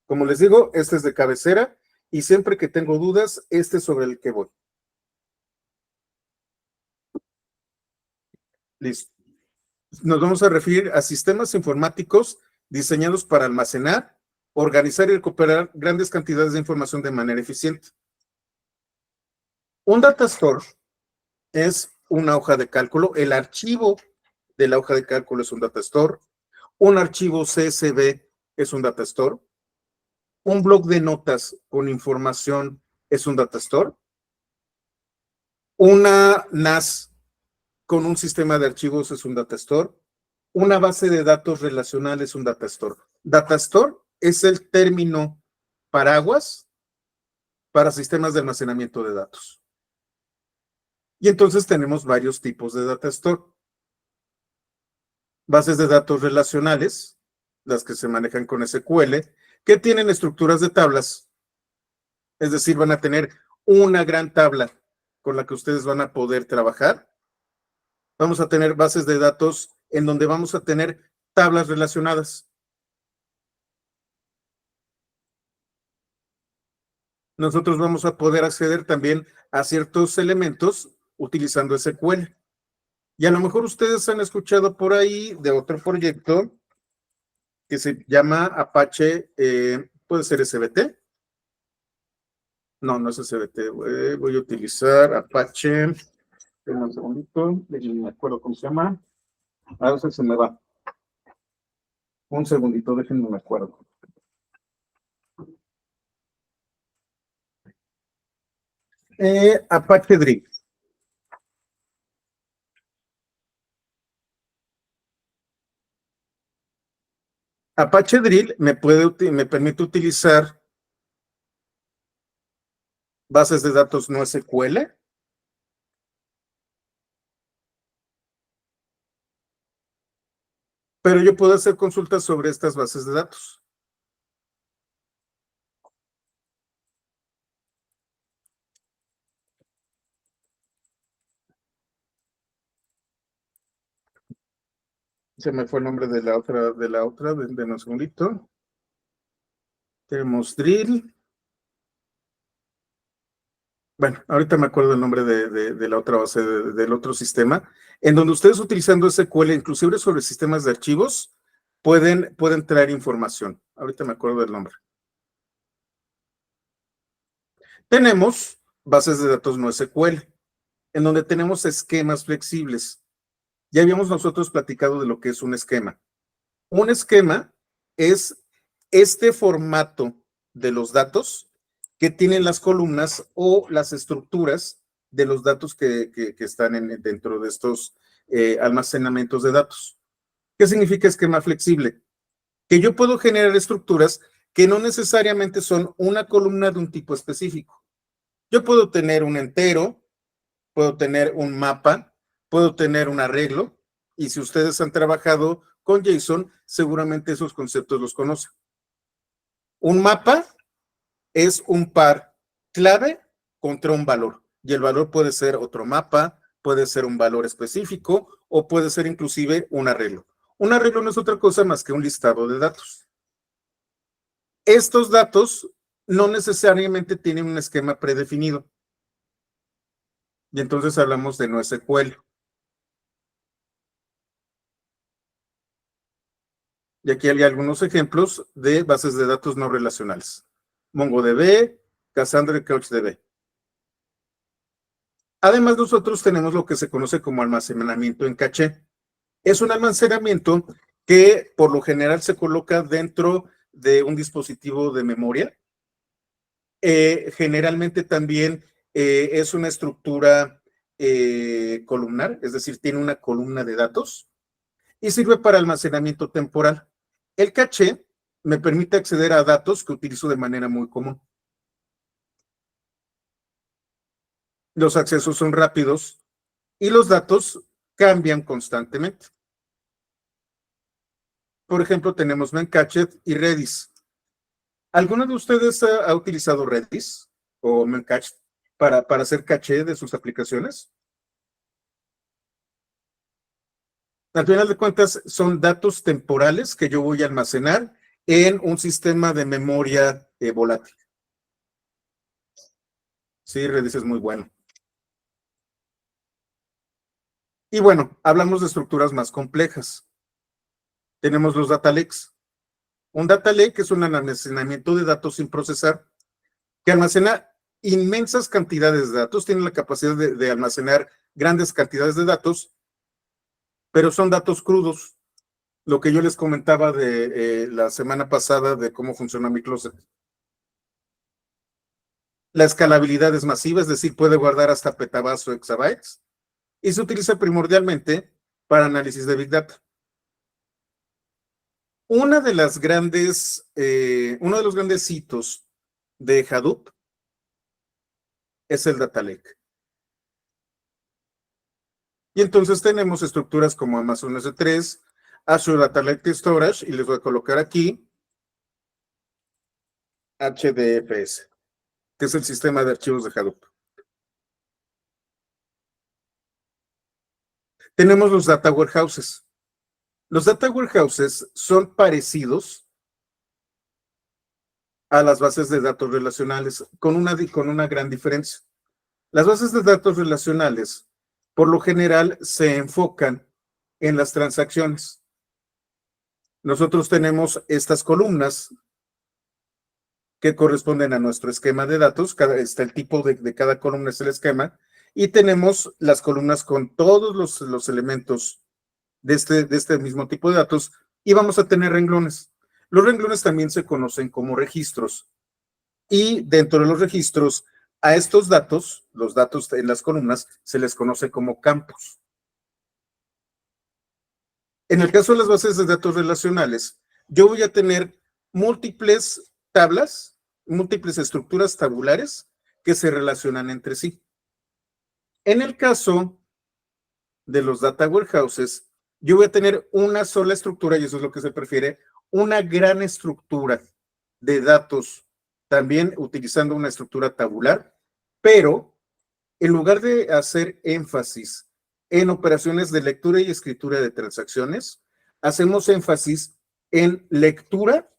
Como les digo, este es de cabecera y siempre que tengo dudas, este es sobre el que voy. Listo. Nos vamos a referir a sistemas informáticos diseñados para almacenar, organizar y recuperar grandes cantidades de información de manera eficiente. Un data store es una hoja de cálculo. El archivo de la hoja de cálculo es un data store. Un archivo CSV es un data store. Un bloc de notas con información es un data store. Una NAS con un sistema de archivos es un data store. Una base de datos relacional es un data store. Data store es el término paraguas para sistemas de almacenamiento de datos. Y entonces tenemos varios tipos de data store. Bases de datos relacionales, las que se manejan con SQL, que tienen estructuras de tablas. Es decir, van a tener una gran tabla con la que ustedes van a poder trabajar. Vamos a tener bases de datos en donde vamos a tener tablas relacionadas. Nosotros vamos a poder acceder también a ciertos elementos utilizando SQL. Y a lo mejor ustedes han escuchado por ahí de otro proyecto que se llama Apache, puede ser SBT. No, no es SBT. Voy a utilizar Apache. Un segundito, no me acuerdo cómo se llama. A veces se me va. Un segundito, déjenme me acuerdo. Apache Drill. Apache Drill me permite utilizar bases de datos no SQL. Pero yo puedo hacer consultas sobre estas bases de datos. Se me fue el nombre de la otra, de un segundito. Tenemos Drill. Bueno, ahorita me acuerdo el nombre de la otra base, del otro sistema, en donde ustedes utilizando SQL, inclusive sobre sistemas de archivos, pueden traer información. Ahorita me acuerdo del nombre. Tenemos bases de datos no SQL, en donde tenemos esquemas flexibles. Ya habíamos nosotros platicado de lo que es un esquema. Un esquema es este formato de los datos que tienen las columnas o las estructuras de los datos que están dentro de estos almacenamientos de datos. ¿Qué significa esquema flexible? Que yo puedo generar estructuras que no necesariamente son una columna de un tipo específico. Yo puedo tener un entero, puedo tener un mapa, puedo tener un arreglo, y si ustedes han trabajado con JSON, seguramente esos conceptos los conocen. Un mapa es un par clave contra un valor, y el valor puede ser otro mapa, puede ser un valor específico, o puede ser inclusive un arreglo. Un arreglo no es otra cosa más que un listado de datos. Estos datos no necesariamente tienen un esquema predefinido. Y entonces hablamos de no SQL. Y aquí hay algunos ejemplos de bases de datos no relacionales. MongoDB, Cassandra y CouchDB. Además, nosotros tenemos lo que se conoce como almacenamiento en caché. Es un almacenamiento que por lo general se coloca dentro de un dispositivo de memoria. Generalmente también es una estructura columnar, es decir, tiene una columna de datos y sirve para almacenamiento temporal. El caché me permite acceder a datos que utilizo de manera muy común. Los accesos son rápidos y los datos cambian constantemente. Por ejemplo, tenemos Memcached y Redis. ¿Alguno de ustedes ha utilizado Redis o Memcached para hacer caché de sus aplicaciones? Al final de cuentas, son datos temporales que yo voy a almacenar en un sistema de memoria volátil. Sí, Redis es muy bueno. Y bueno, hablamos de estructuras más complejas. Tenemos los data lakes. Un data lake es un almacenamiento de datos sin procesar que almacena inmensas cantidades de datos, tiene la capacidad de almacenar grandes cantidades de datos, pero son datos crudos. Lo que yo les comentaba de la semana pasada de cómo funciona mi closet. La escalabilidad es masiva, es decir, puede guardar hasta petabytes o exabytes, y se utiliza primordialmente para análisis de Big Data. Uno de los grandes hitos de Hadoop es el Data Lake. Y entonces tenemos estructuras como Amazon S3, Azure Data Lake Storage, y les voy a colocar aquí HDFS, que es el sistema de archivos de Hadoop. Tenemos los Data Warehouses. Los Data Warehouses son parecidos a las bases de datos relacionales, con una gran diferencia. Las bases de datos relacionales, por lo general, se enfocan en las transacciones. Nosotros tenemos estas columnas que corresponden a nuestro esquema de datos. Está el tipo de cada columna, es el esquema, y tenemos las columnas con todos los elementos de este mismo tipo de datos, y vamos a tener renglones. Los renglones también se conocen como registros y dentro de los registros a estos datos, los datos en las columnas, se les conoce como campos. En el caso de las bases de datos relacionales, yo voy a tener múltiples tablas, múltiples estructuras tabulares que se relacionan entre sí. En el caso de los data warehouses, yo voy a tener una sola estructura, y eso es lo que se prefiere, una gran estructura de datos, también utilizando una estructura tabular, pero en lugar de hacer énfasis en operaciones de lectura y escritura de transacciones, hacemos énfasis en lectura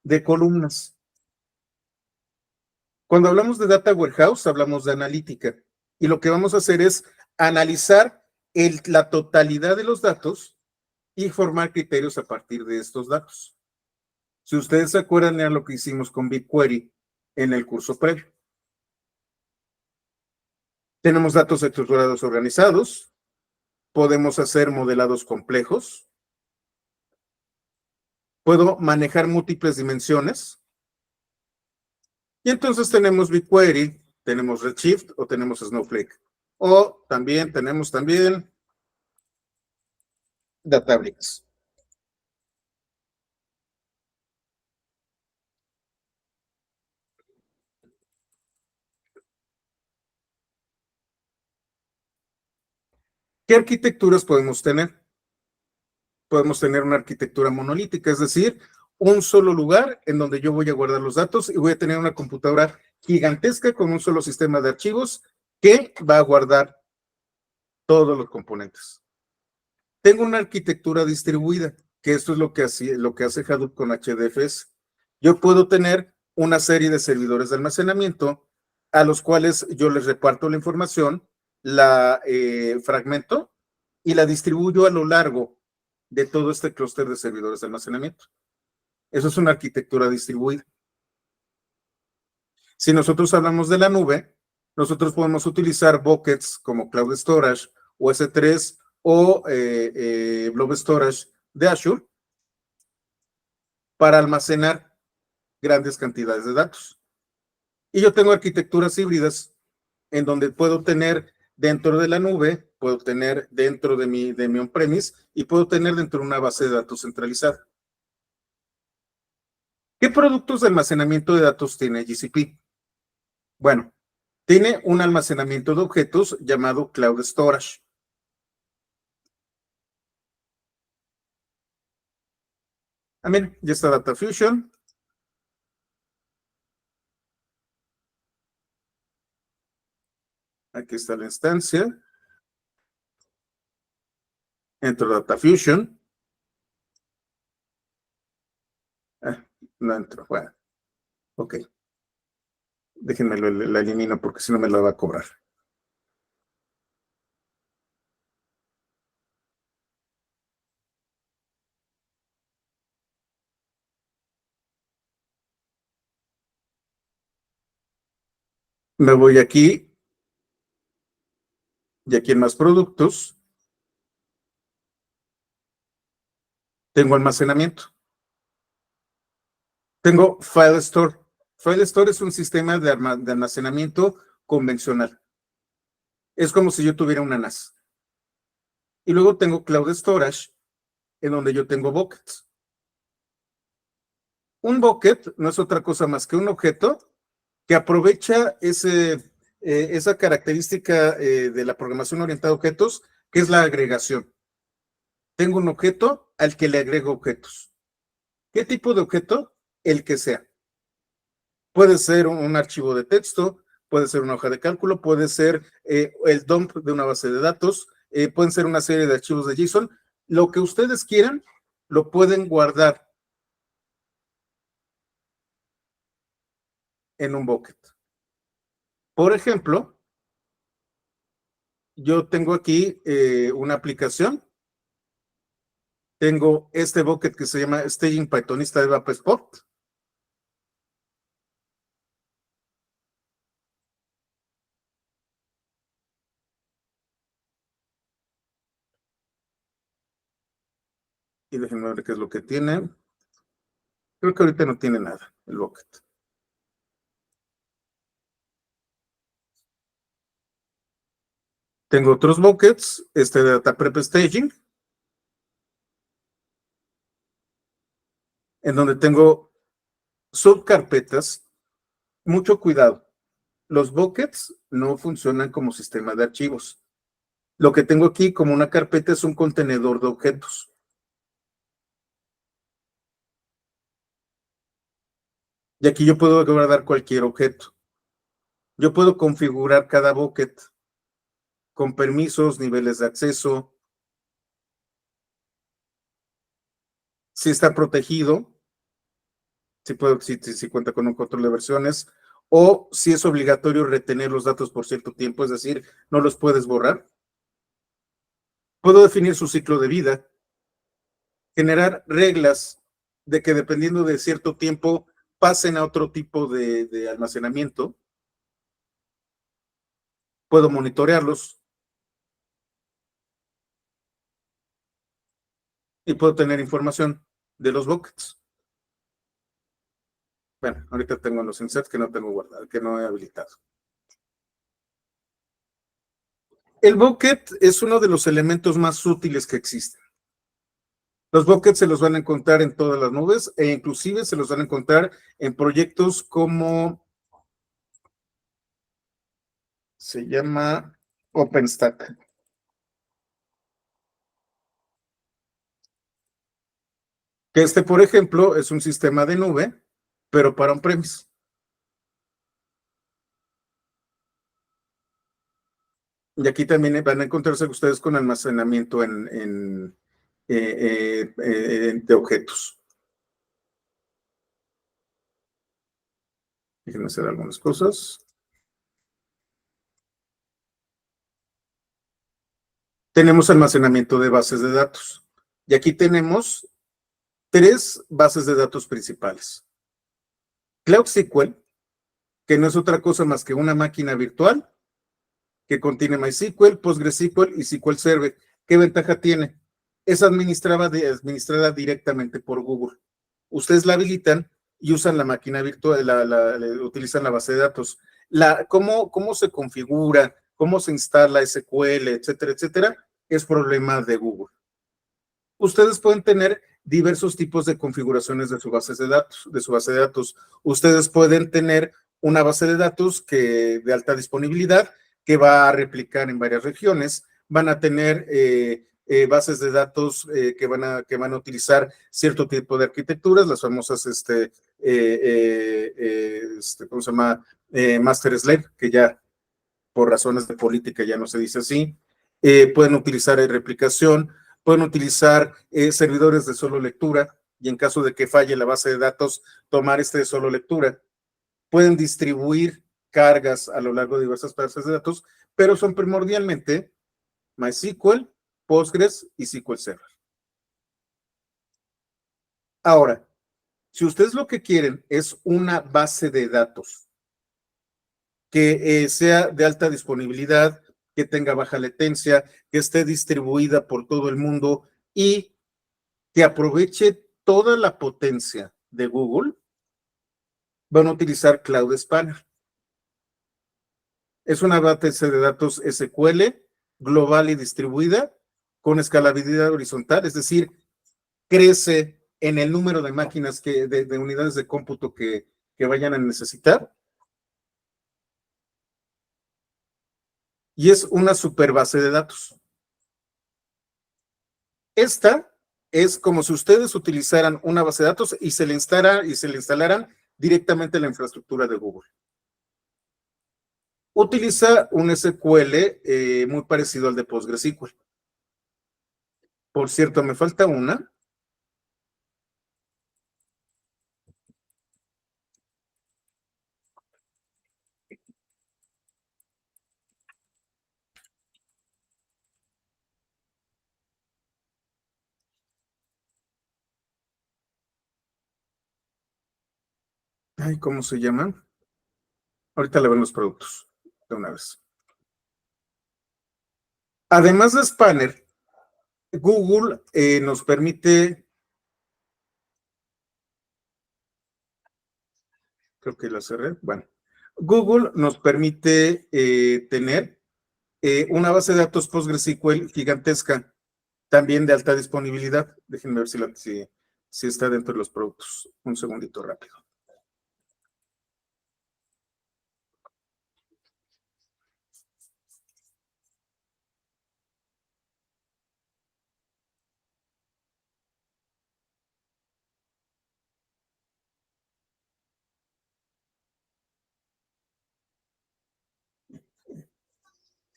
de columnas. Cuando hablamos de data warehouse, hablamos de analítica. Y lo que vamos a hacer es analizar la totalidad de los datos y formar criterios a partir de estos datos. Si ustedes se acuerdan, era lo que hicimos con BigQuery en el curso previo. Tenemos datos estructurados organizados, podemos hacer modelados complejos, puedo manejar múltiples dimensiones, y entonces tenemos BigQuery, tenemos Redshift o tenemos Snowflake. O también tenemos Databricks. ¿Qué arquitecturas podemos tener? Podemos tener una arquitectura monolítica, es decir, un solo lugar en donde yo voy a guardar los datos y voy a tener una computadora gigantesca con un solo sistema de archivos que va a guardar todos los componentes. Tengo una arquitectura distribuida, que esto es lo que hace Hadoop con HDFS. Yo puedo tener una serie de servidores de almacenamiento a los cuales yo les reparto la información, la fragmento y la distribuyo a lo largo de todo este clúster de servidores de almacenamiento. Eso es una arquitectura distribuida. Si nosotros hablamos de la nube, nosotros podemos utilizar buckets como Cloud Storage o S3 o Blob Storage de Azure para almacenar grandes cantidades de datos. Y yo tengo arquitecturas híbridas en donde puedo tener dentro de la nube, puedo tener dentro de mi on-premise y puedo tener dentro de una base de datos centralizada. ¿Qué productos de almacenamiento de datos tiene GCP? Bueno, tiene un almacenamiento de objetos llamado Cloud Storage. También ya está Data Fusion. Aquí está la instancia. Entro Data Fusion. No entro. Bueno, ok. Déjenme la elimino porque si no me la va a cobrar. Me voy aquí y aquí en más productos tengo almacenamiento. Tengo File Store. File Store es un sistema de almacenamiento convencional. Es como si yo tuviera una NAS. Y luego tengo Cloud Storage, en donde yo tengo buckets. Un bucket no es otra cosa más que un objeto que aprovecha esa característica de la programación orientada a objetos, que es la agregación. Tengo un objeto al que le agrego objetos. ¿Qué tipo de objeto? El que sea. Puede ser un archivo de texto, puede ser una hoja de cálculo, puede ser el dump de una base de datos, pueden ser una serie de archivos de JSON. Lo que ustedes quieran, lo pueden guardar en un bucket. Por ejemplo, yo tengo aquí una aplicación. Tengo este bucket que se llama Staging Pythonista de VapaSpot. Y déjenme ver qué es lo que tiene. Creo que ahorita no tiene nada el bucket. Tengo otros buckets, de Data Prep Staging, en donde tengo subcarpetas. Mucho cuidado. Los buckets no funcionan como sistema de archivos. Lo que tengo aquí como una carpeta es un contenedor de objetos. Y aquí yo puedo guardar cualquier objeto. Yo puedo configurar cada bucket con permisos, niveles de acceso, si está protegido, si cuenta con un control de versiones, o si es obligatorio retener los datos por cierto tiempo, es decir, no los puedes borrar. Puedo definir su ciclo de vida, generar reglas de que dependiendo de cierto tiempo pasen a otro tipo de almacenamiento. Puedo monitorearlos y puedo tener información de los buckets. Bueno, ahorita tengo los inserts que no tengo guardado, que no he habilitado. El bucket es uno de los elementos más útiles que existen. Los buckets se los van a encontrar en todas las nubes e inclusive se los van a encontrar en proyectos como se llama OpenStack. Que por ejemplo, es un sistema de nube, pero para on-premise. Y aquí también van a encontrarse ustedes con almacenamiento de objetos. Déjenme hacer algunas cosas. Tenemos almacenamiento de bases de datos. Y aquí tenemos 3 bases de datos principales. Cloud SQL, que no es otra cosa más que una máquina virtual que contiene MySQL, PostgreSQL y SQL Server. ¿Qué ventaja tiene? Es administrada directamente por Google. Ustedes la habilitan y usan la máquina virtual, utilizan la base de datos. ¿Cómo se configura? ¿Cómo se instala SQL, etcétera, etcétera? Es problema de Google. Ustedes pueden tener diversos tipos de configuraciones de su base de datos. Ustedes pueden tener una base de datos de alta disponibilidad que va a replicar en varias regiones. Van a tener bases de datos que van a utilizar cierto tipo de arquitecturas, las famosas, ¿cómo se llama? Master Slave, que ya por razones de política ya no se dice así. Pueden utilizar replicación, pueden utilizar servidores de solo lectura y en caso de que falle la base de datos, tomar de solo lectura. Pueden distribuir cargas a lo largo de diversas bases de datos, pero son primordialmente MySQL, Postgres y SQL Server. Ahora, si ustedes lo que quieren es una base de datos que sea de alta disponibilidad, que tenga baja latencia, que esté distribuida por todo el mundo y que aproveche toda la potencia de Google, van a utilizar Cloud Spanner. Es una base de datos SQL global y distribuida con escalabilidad horizontal, es decir, crece en el número de máquinas de unidades de cómputo que vayan a necesitar. Y es una super base de datos. Esta es como si ustedes utilizaran una base de datos y se le instalaran directamente en la infraestructura de Google. Utiliza un SQL muy parecido al de PostgreSQL. Por cierto, me falta una. Ay, ¿cómo se llama? Ahorita le ven los productos de una vez. Además de Spanner, Google nos permite Creo que la cerré. Bueno, Google nos permite tener una base de datos PostgreSQL gigantesca, también de alta disponibilidad. Déjenme ver si está dentro de los productos. Un segundito rápido.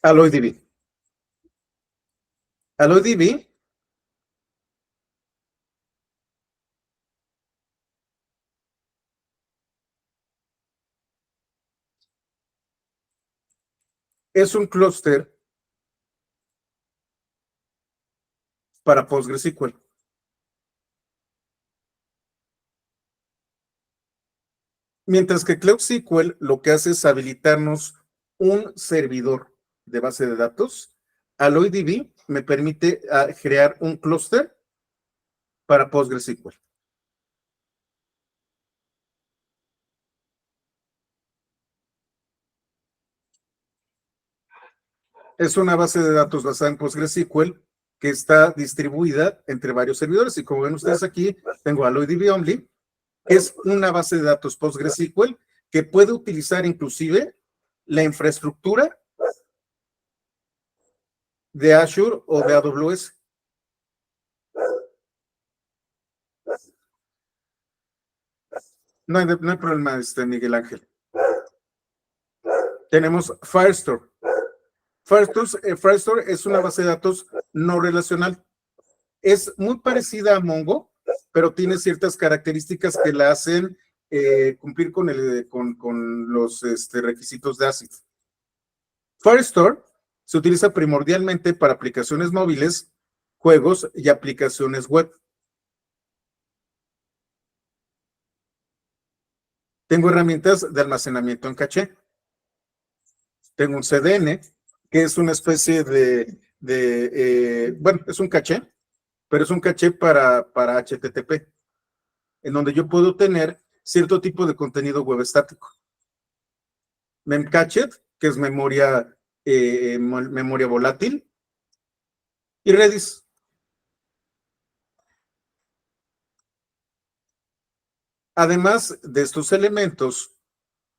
AlloyDB. AlloyDB es un clúster para PostgreSQL. Mientras que Cloud SQL lo que hace es habilitarnos un servidor de base de datos, AlloyDB me permite crear un clúster para PostgreSQL. Es una base de datos basada en PostgreSQL que está distribuida entre varios servidores. Y como ven ustedes aquí, tengo AlloyDB Only, que es una base de datos PostgreSQL que puede utilizar inclusive la infraestructura de Azure o de AWS. No hay problema, Miguel Ángel. Tenemos Firestore. Firestore es una base de datos no relacional. Es muy parecida a Mongo, pero tiene ciertas características que la hacen cumplir con los requisitos de ACID. Firestore se utiliza primordialmente para aplicaciones móviles, juegos y aplicaciones web. Tengo herramientas de almacenamiento en caché. Tengo un CDN, que es una especie bueno, es un caché, pero es un caché para HTTP, en donde yo puedo tener cierto tipo de contenido web estático. Memcached, que es memoria volátil, y Redis. Además de estos elementos,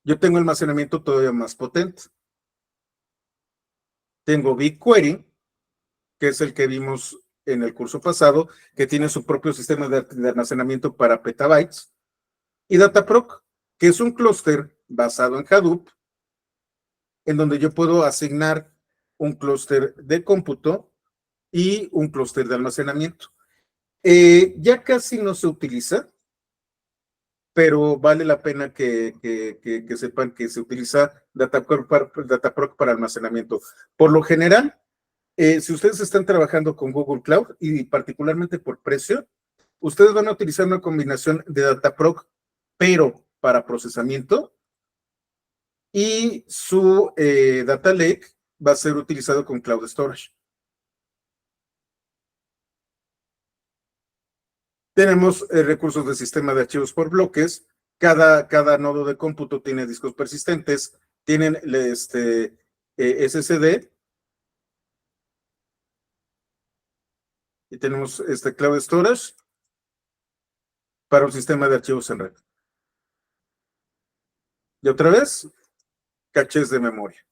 yo tengo almacenamiento todavía más potente. Tengo BigQuery, que es el que vimos en el curso pasado, que tiene su propio sistema de almacenamiento para petabytes, y Dataproc, que es un clúster basado en Hadoop, en donde yo puedo asignar un clúster de cómputo y un clúster de almacenamiento. Ya casi no se utiliza, pero vale la pena que sepan que se utiliza Dataproc para almacenamiento. Por lo general, si ustedes están trabajando con Google Cloud y particularmente por precio, ustedes van a utilizar una combinación de Dataproc, pero para procesamiento, y su Data Lake va a ser utilizado con Cloud Storage. Tenemos recursos de sistema de archivos por bloques. Cada nodo de cómputo tiene discos persistentes, tienen SSD, y tenemos Cloud Storage para un sistema de archivos en red. Y otra vez, cachés de memoria.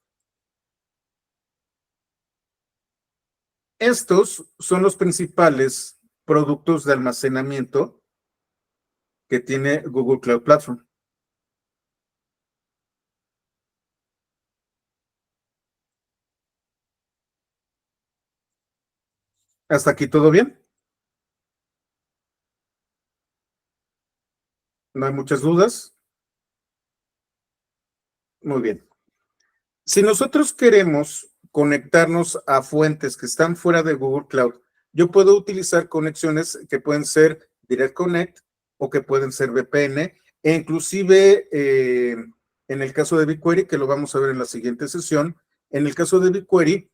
Estos son los principales productos de almacenamiento que tiene Google Cloud Platform. ¿Hasta aquí todo bien? ¿No hay muchas dudas? Muy bien. Si nosotros queremos conectarnos a fuentes que están fuera de Google Cloud, yo puedo utilizar conexiones que pueden ser Direct Connect o que pueden ser VPN, e inclusive en el caso de BigQuery, que lo vamos a ver en la siguiente sesión, en el caso de BigQuery,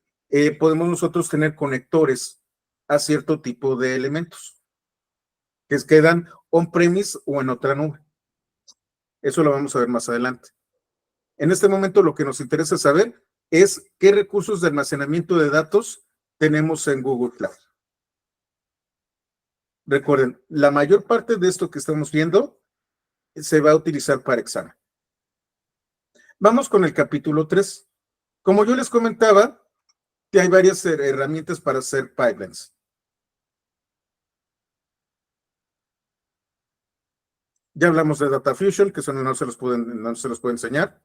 podemos nosotros tener conectores a cierto tipo de elementos que quedan on-premise o en otra nube. Eso lo vamos a ver más adelante. En este momento lo que nos interesa saber es qué recursos de almacenamiento de datos tenemos en Google Cloud. Recuerden, la mayor parte de esto que estamos viendo se va a utilizar para examen. Vamos con el capítulo 3. Como yo les comentaba, que hay varias herramientas para hacer pipelines. Ya hablamos de Data Fusion, que eso no se los puedo enseñar.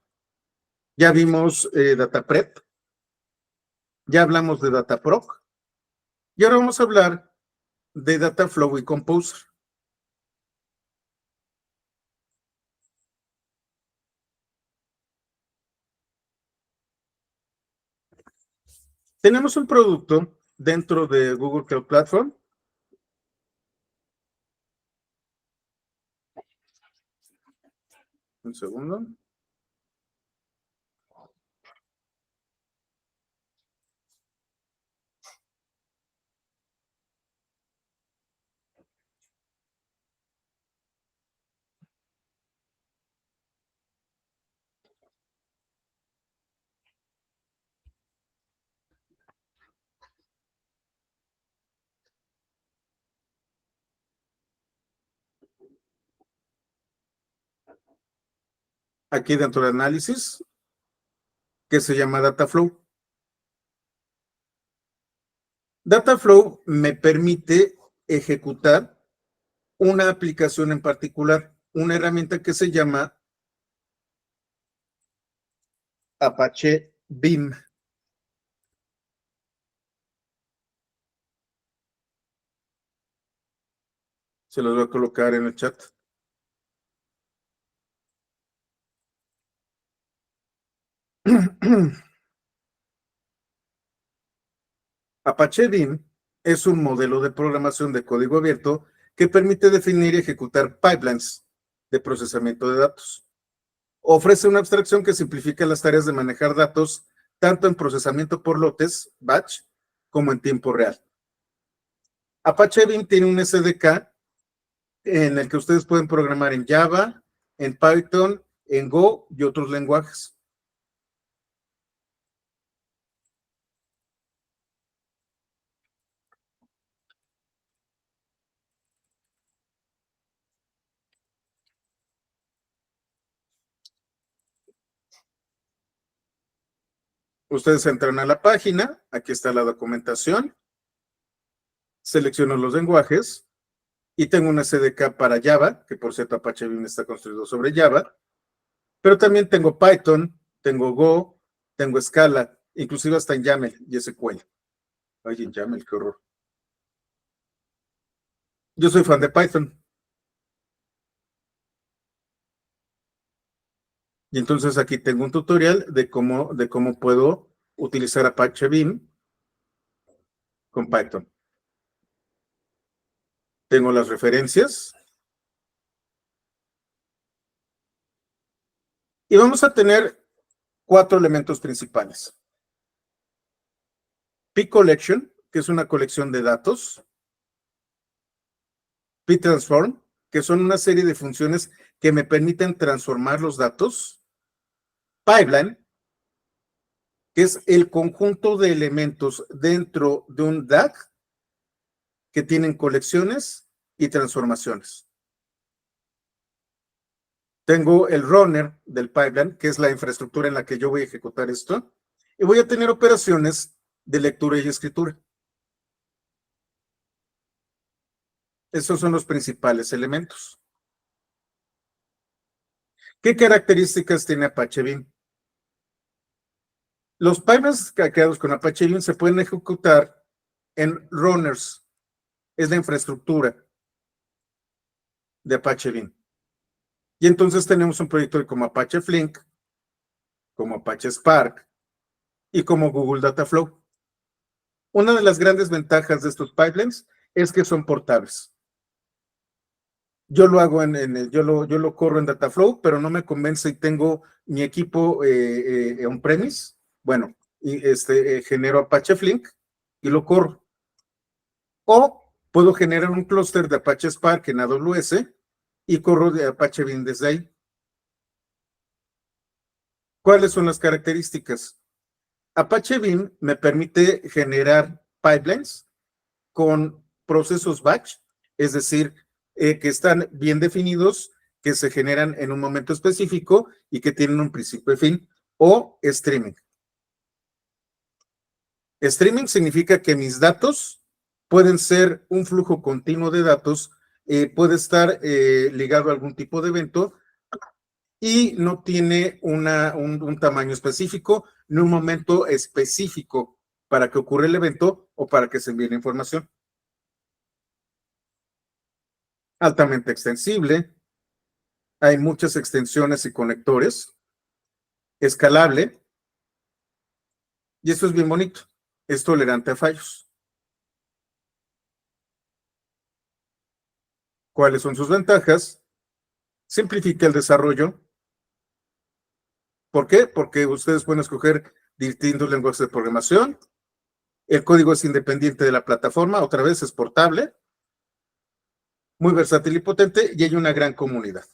Ya vimos Data Prep. Ya hablamos de Data Proc. Y ahora vamos a hablar de Data Flow y Composer. Tenemos un producto dentro de Google Cloud Platform. Un segundo. Aquí dentro de análisis, que se llama Data Flow. Data Flow me permite ejecutar una aplicación en particular, una herramienta que se llama Apache Beam. Se los voy a colocar en el chat. Apache Beam es un modelo de programación de código abierto que permite definir y ejecutar pipelines de procesamiento de datos. Ofrece una abstracción que simplifica las tareas de manejar datos tanto en procesamiento por lotes, batch, como en tiempo real. Apache Beam tiene un SDK en el que ustedes pueden programar en Java, en Python, en Go y otros lenguajes. Ustedes entran a la página, aquí está la documentación, selecciono los lenguajes y tengo un SDK para Java, que por cierto Apache Beam está construido sobre Java, pero también tengo Python, tengo Go, tengo Scala, inclusive hasta en YAML y SQL. Ay, en YAML, qué horror. Yo soy fan de Python. Y entonces aquí tengo un tutorial de cómo puedo utilizar Apache Beam con Python. Tengo las referencias. Y vamos a tener 4 elementos principales. P-Collection, que es una colección de datos. P-Transform, que son una serie de funciones que me permiten transformar los datos. Pipeline, que es el conjunto de elementos dentro de un DAG que tienen colecciones y transformaciones. Tengo el runner del pipeline, que es la infraestructura en la que yo voy a ejecutar esto, y voy a tener operaciones de lectura y escritura. Esos son los principales elementos. ¿Qué características tiene Apache Beam? Los pipelines creados con Apache Beam se pueden ejecutar en runners. Es la infraestructura de Apache Beam. Y entonces tenemos un proyecto como Apache Flink, como Apache Spark y como Google Data Flow. Una de las grandes ventajas de estos pipelines es que son portables. Yo lo hago yo lo corro en Dataflow, pero no me convence y tengo mi equipo on-premise. Bueno, y genero Apache Flink y lo corro. O puedo generar un clúster de Apache Spark en AWS y corro de Apache Beam desde ahí. ¿Cuáles son las características? Apache Beam me permite generar pipelines con procesos batch, es decir, que están bien definidos, que se generan en un momento específico y que tienen un principio y fin, o streaming. Streaming significa que mis datos pueden ser un flujo continuo de datos, puede estar ligado a algún tipo de evento y no tiene un tamaño específico ni un momento específico para que ocurra el evento o para que se envíe la información. Altamente extensible, hay muchas extensiones y conectores, escalable, y esto es bien bonito, es tolerante a fallos. ¿Cuáles son sus ventajas? Simplifica el desarrollo. ¿Por qué? Porque ustedes pueden escoger distintos lenguajes de programación. El código es independiente de la plataforma, otra vez es portable, muy versátil y potente, y hay una gran comunidad.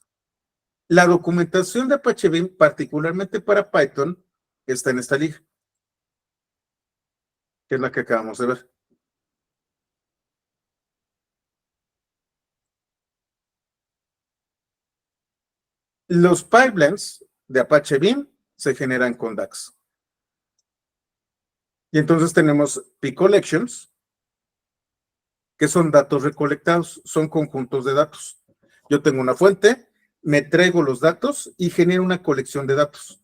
La documentación de Apache Beam, particularmente para Python, está en esta liga, que es la que acabamos de ver. Los pipelines de Apache Beam se generan con DAX. Y entonces tenemos P-Collections, que son datos recolectados, son conjuntos de datos. Yo tengo una fuente, me traigo los datos y genero una colección de datos.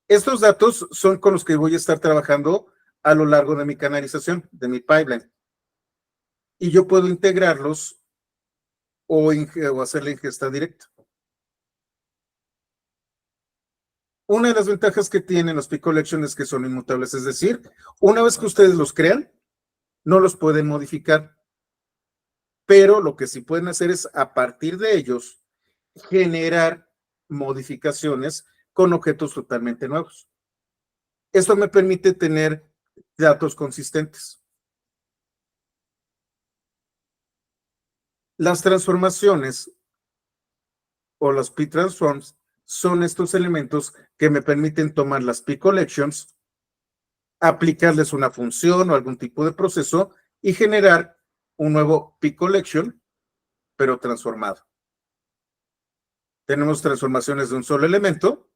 Estos datos son con los que voy a estar trabajando a lo largo de mi canalización, de mi pipeline. Y yo puedo integrarlos o hacer la ingesta directa. Una de las ventajas que tienen los P-Collection es que son inmutables, es decir, una vez que ustedes los crean, no los pueden modificar, pero lo que sí pueden hacer es, a partir de ellos, generar modificaciones con objetos totalmente nuevos. Esto me permite tener datos consistentes. Las transformaciones o los P-Transforms son estos elementos que me permiten tomar las P-Collections, aplicarles una función o algún tipo de proceso y generar un nuevo P-Collection, pero transformado. Tenemos transformaciones de un solo elemento,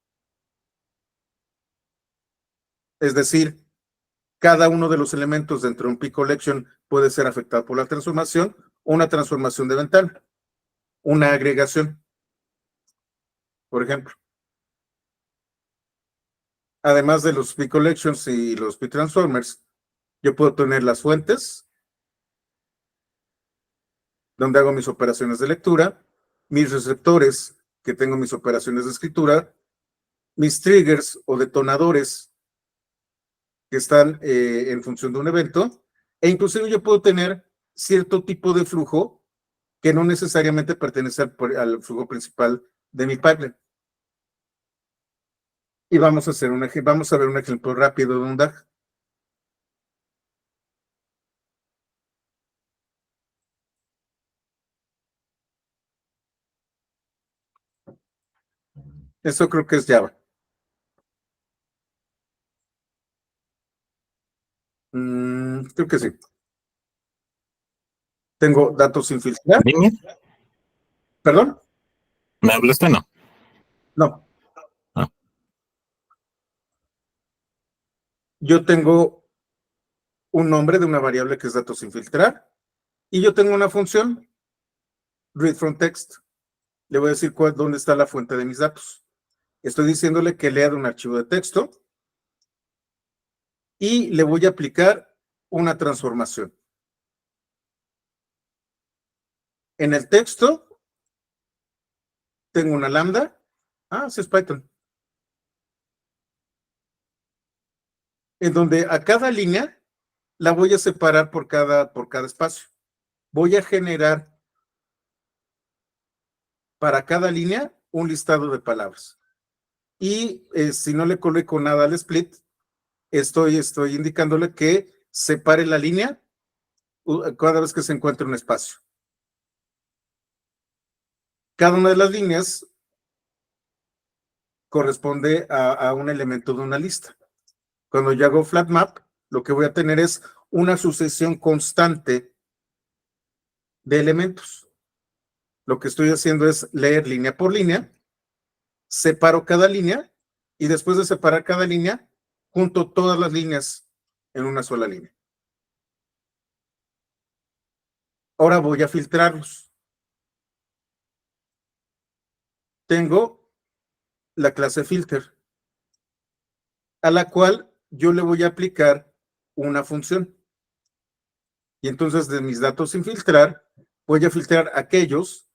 es decir, cada uno de los elementos dentro de un P-Collection puede ser afectado por la transformación, una transformación de ventana, una agregación, por ejemplo. Además de los P-Collections y los P-Transformers, yo puedo tener las fuentes, donde hago mis operaciones de lectura, mis receptores, que tengo mis operaciones de escritura, mis triggers o detonadores, que están en función de un evento, e inclusive yo puedo tener cierto tipo de flujo que no necesariamente pertenece al flujo principal de mi pipeline. Y vamos a ver un ejemplo rápido de un DAG. Eso creo que es Java. Creo que sí. Tengo datos sin filtrar. Dime, ¿Perdón? ¿me hablaste o no? No. Ah. Yo tengo un nombre de una variable que es datos sin filtrar y yo tengo una función, read from text. Le voy a decir dónde está la fuente de mis datos. Estoy diciéndole que lea de un archivo de texto y le voy a aplicar una transformación. En el texto tengo una lambda. Sí es Python. En donde a cada línea la voy a separar por cada espacio. Voy a generar para cada línea un listado de palabras. Y si no le coloco nada al split, estoy indicándole que separe la línea cada vez que se encuentre un espacio. Cada una de las líneas corresponde a un elemento de una lista. Cuando yo hago flat map, lo que voy a tener es una sucesión constante de elementos. Lo que estoy haciendo es leer línea por línea, separo cada línea y después de separar cada línea, junto todas las líneas en una sola línea. Ahora voy a filtrarlos. Tengo la clase filter, a la cual yo le voy a aplicar una función. Y entonces de mis datos sin filtrar, voy a filtrar aquellos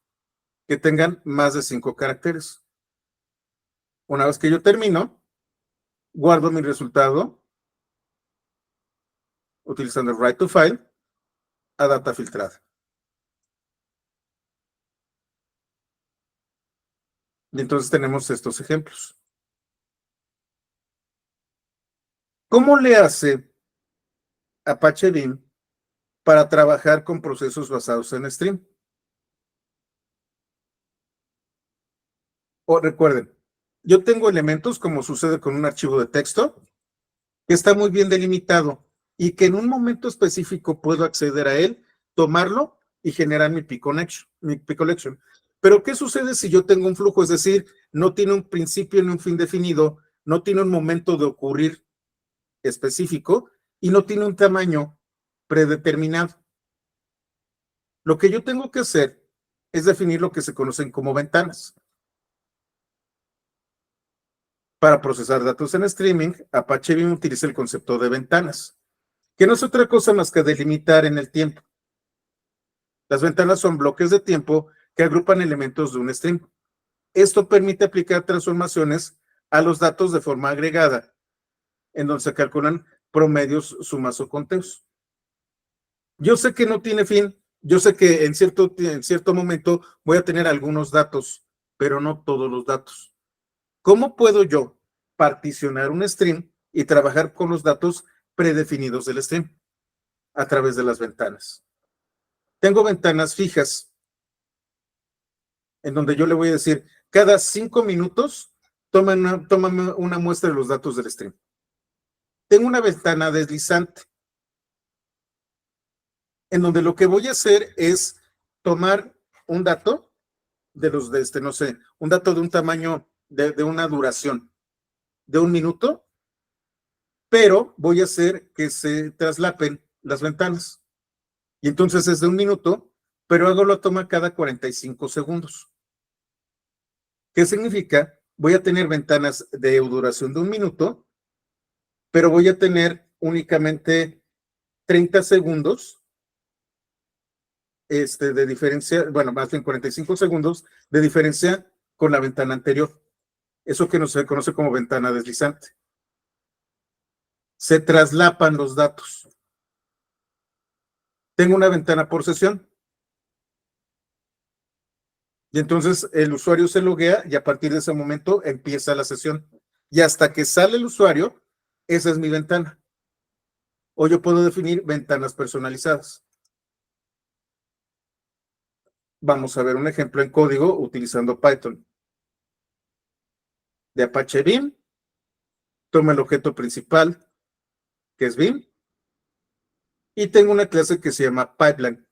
que tengan más de 5 caracteres. Una vez que yo termino, guardo mi resultado utilizando el write to file a data filtrada. Y entonces tenemos estos ejemplos. ¿Cómo le hace Apache Beam para trabajar con procesos basados en stream? O recuerden, yo tengo elementos, como sucede con un archivo de texto, que está muy bien delimitado y que en un momento específico puedo acceder a él, tomarlo y generar mi P-Collection. Pero ¿qué sucede si yo tengo un flujo? Es decir, no tiene un principio ni un fin definido, no tiene un momento de ocurrir específico y no tiene un tamaño predeterminado. Lo que yo tengo que hacer es definir lo que se conocen como ventanas. Para procesar datos en streaming, Apache Beam utiliza el concepto de ventanas, que no es otra cosa más que delimitar en el tiempo. Las ventanas son bloques de tiempo que agrupan elementos de un stream. Esto permite aplicar transformaciones a los datos de forma agregada, en donde se calculan promedios, sumas o conteos. Yo sé que no tiene fin, yo sé que en cierto momento voy a tener algunos datos, pero no todos los datos. ¿Cómo puedo yo particionar un stream y trabajar con los datos predefinidos del stream? A través de las ventanas. Tengo ventanas fijas, en donde yo le voy a decir, cada 5 minutos, tómame una muestra de los datos del stream. Tengo una ventana deslizante, en donde lo que voy a hacer es tomar un dato no sé, un dato de un tamaño, de una duración de 1 minuto, pero voy a hacer que se traslapen las ventanas. Y entonces es de 1 minuto, pero hago la toma cada 45 segundos. ¿Qué significa? Voy a tener ventanas de duración de 1 minuto, pero voy a tener únicamente 30 segundos de diferencia, bueno, más bien 45 segundos de diferencia con la ventana anterior. Eso que no se conoce como ventana deslizante. Se traslapan los datos. Tengo una ventana por sesión. Y entonces el usuario se loguea y a partir de ese momento empieza la sesión. Y hasta que sale el usuario, esa es mi ventana. O yo puedo definir ventanas personalizadas. Vamos a ver un ejemplo en código utilizando Python. De Apache Beam, tomo el objeto principal, que es Beam, y tengo una clase que se llama Pipeline,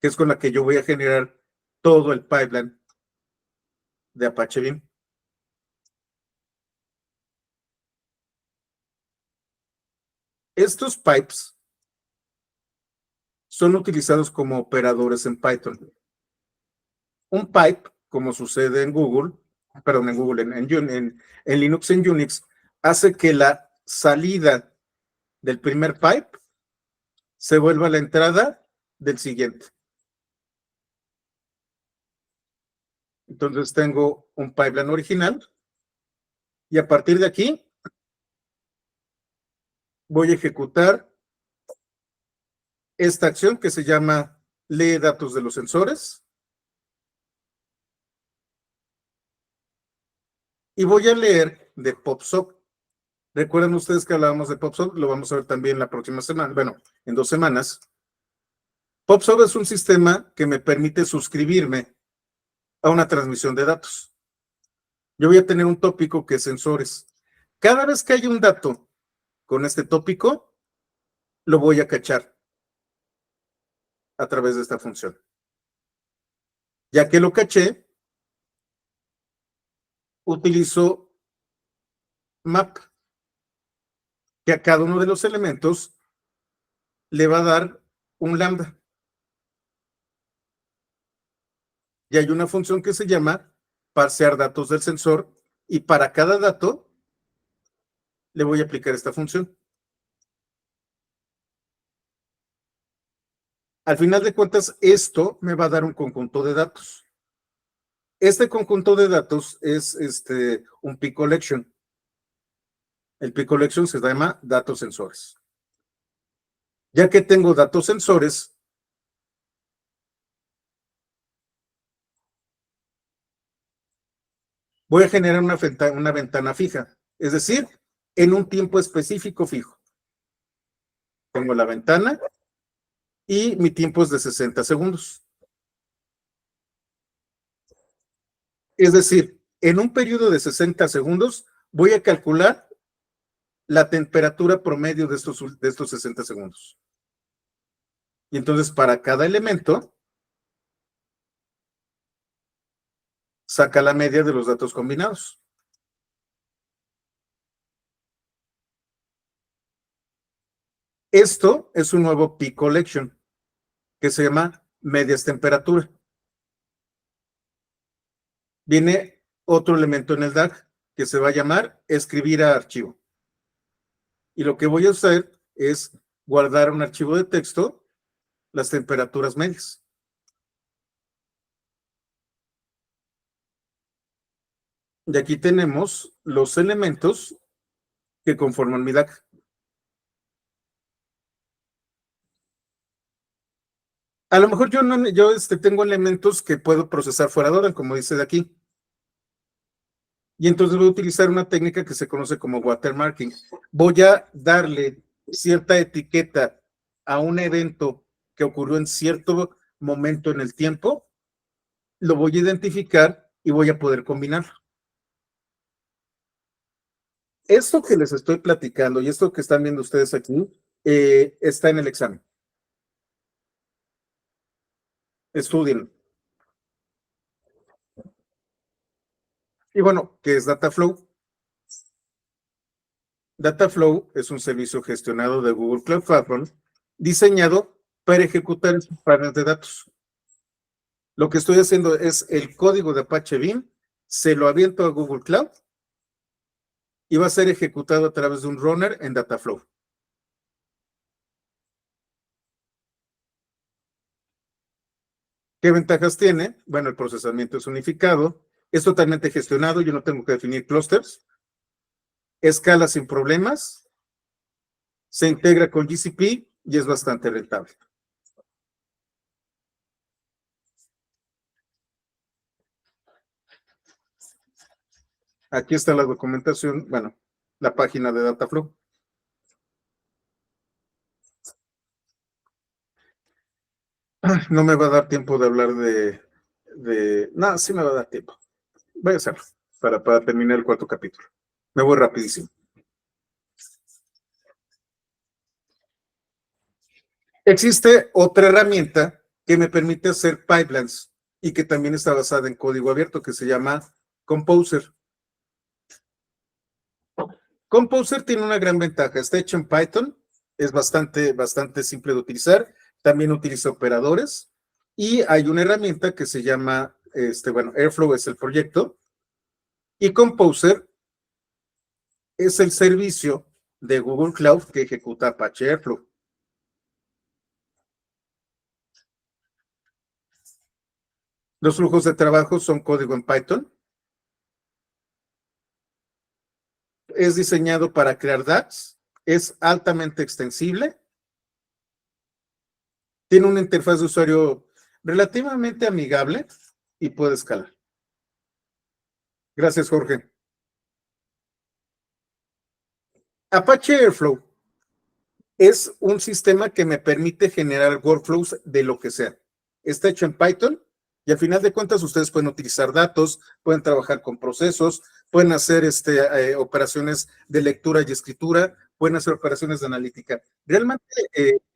que es con la que yo voy a generar todo el pipeline de Apache Beam. Estos pipes son utilizados como operadores en Python. Un pipe, como sucede en Google, perdón, en Google, en Linux, en Unix, hace que la salida del primer pipe se vuelva la entrada del siguiente. Entonces tengo un pipeline original y a partir de aquí voy a ejecutar esta acción que se llama lee datos de los sensores y voy a leer de PopSocket. Recuerden ustedes que hablábamos de PopSocket, lo vamos a ver también la próxima semana, bueno, en 2 semanas. PopSocket es un sistema que me permite suscribirme a una transmisión de datos. yo voy a tener un tópico que es sensores. Cada vez que haya un dato con este tópico, lo voy a cachar a través de esta función. Ya que lo caché, utilizo map, que a cada uno de los elementos le va a dar un lambda. Y hay una función que se llama parsear datos del sensor, y para cada dato le voy a aplicar esta función. Al final de cuentas, esto me va a dar un conjunto de datos. Este conjunto de datos es un P-Collection. El P-Collection se llama datos sensores. Ya que tengo datos sensores, voy a generar una ventana fija, es decir, en un tiempo específico fijo. Tengo la ventana y mi tiempo es de 60 segundos. Es decir, en un periodo de 60 segundos voy a calcular la temperatura promedio de estos 60 segundos. Y entonces para cada elemento saca la media de los datos combinados. Esto es un nuevo P-Collection que se llama medias temperatura. Viene otro elemento en el DAG que se va a llamar escribir a archivo. Y lo que voy a hacer es guardar un archivo de texto, las temperaturas medias. Y aquí tenemos los elementos que conforman mi DAG. A lo mejor yo tengo elementos que puedo procesar fuera de orden, como dice de aquí. Y entonces voy a utilizar una técnica que se conoce como watermarking. Voy a darle cierta etiqueta a un evento que ocurrió en cierto momento en el tiempo, lo voy a identificar y voy a poder combinarlo. Esto que les estoy platicando y esto que están viendo ustedes aquí está en el examen. Estudien. Y bueno, ¿qué es Dataflow? Dataflow es un servicio gestionado de Google Cloud Platform diseñado para ejecutar estos paneles de datos. Lo que estoy haciendo es el código de Apache Beam, se lo aviento a Google Cloud y va a ser ejecutado a través de un runner en Dataflow. ¿Qué ventajas tiene? Bueno, el procesamiento es unificado, es totalmente gestionado, yo no tengo que definir clusters, escala sin problemas, se integra con GCP y es bastante rentable. Aquí está la documentación, bueno, la página de Dataflow. No me va a dar tiempo de hablar no, sí me va a dar tiempo. Voy a hacerlo para terminar el cuarto capítulo. Me voy rapidísimo. Existe otra herramienta que me permite hacer pipelines y que también está basada en código abierto que se llama Composer. Composer tiene una gran ventaja, está hecho en Python, es bastante simple de utilizar, también utiliza operadores y hay una herramienta que se llama, Airflow es el proyecto y Composer es el servicio de Google Cloud que ejecuta Apache Airflow. Los flujos de trabajo son código en Python. Es diseñado para crear DAGs, es altamente extensible, tiene una interfaz de usuario relativamente amigable y puede escalar. Gracias, Jorge. Apache Airflow es un sistema que me permite generar workflows de lo que sea. Está hecho en Python Y al final de cuentas, ustedes pueden utilizar datos, pueden trabajar con procesos, pueden hacer operaciones de lectura y escritura, pueden hacer operaciones de analítica. Realmente,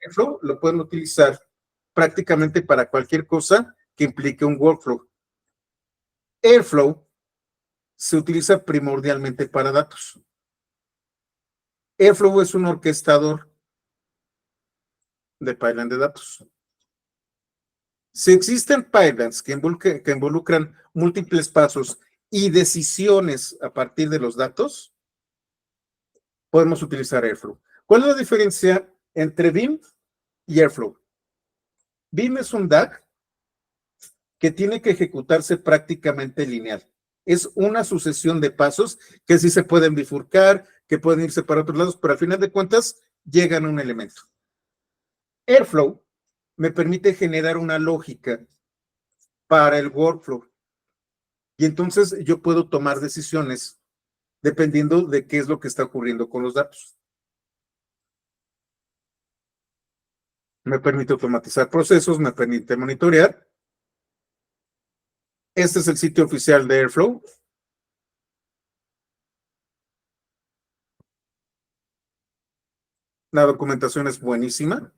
Airflow lo pueden utilizar prácticamente para cualquier cosa que implique un workflow. Airflow se utiliza primordialmente para datos. Airflow es un orquestador de pipeline de datos. Si existen pipelines que involucran múltiples pasos y decisiones a partir de los datos, podemos utilizar Airflow. ¿Cuál es la diferencia entre Beam y Airflow? Beam es un DAG que tiene que ejecutarse prácticamente lineal. Es una sucesión de pasos que sí se pueden bifurcar, que pueden irse para otros lados, pero al final de cuentas llegan a un elemento. Airflow me permite generar una lógica para el workflow. Y entonces yo puedo tomar decisiones dependiendo de qué es lo que está ocurriendo con los datos. Me permite automatizar procesos, me permite monitorear. Este es el sitio oficial de Airflow. La documentación es buenísima.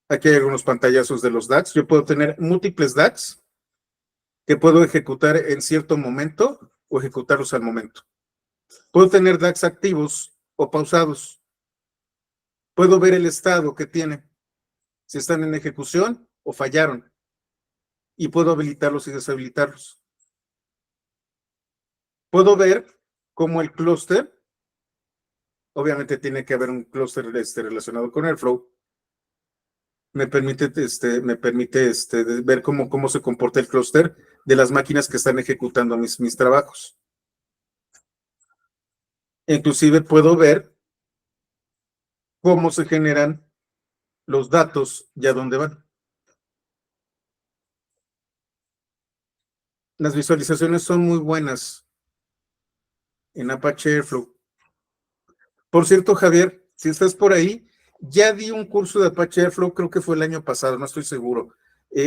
Aquí hay algunos pantallazos de los DAGs. Yo puedo tener múltiples DAGs que puedo ejecutar en cierto momento o ejecutarlos al momento. Puedo tener DAGs activos o pausados. Puedo ver el estado que tienen, si están en ejecución o fallaron. Y puedo habilitarlos y deshabilitarlos. Puedo ver cómo el clúster, obviamente tiene que haber un clúster relacionado con Airflow, me permite ver cómo se comporta el clúster de las máquinas que están ejecutando mis trabajos. Inclusive puedo ver cómo se generan los datos y a dónde van. Las visualizaciones son muy buenas en Apache Airflow. Por cierto, Javier, si estás por ahí, ya di un curso de Apache Airflow, creo que fue el año pasado, no estoy seguro.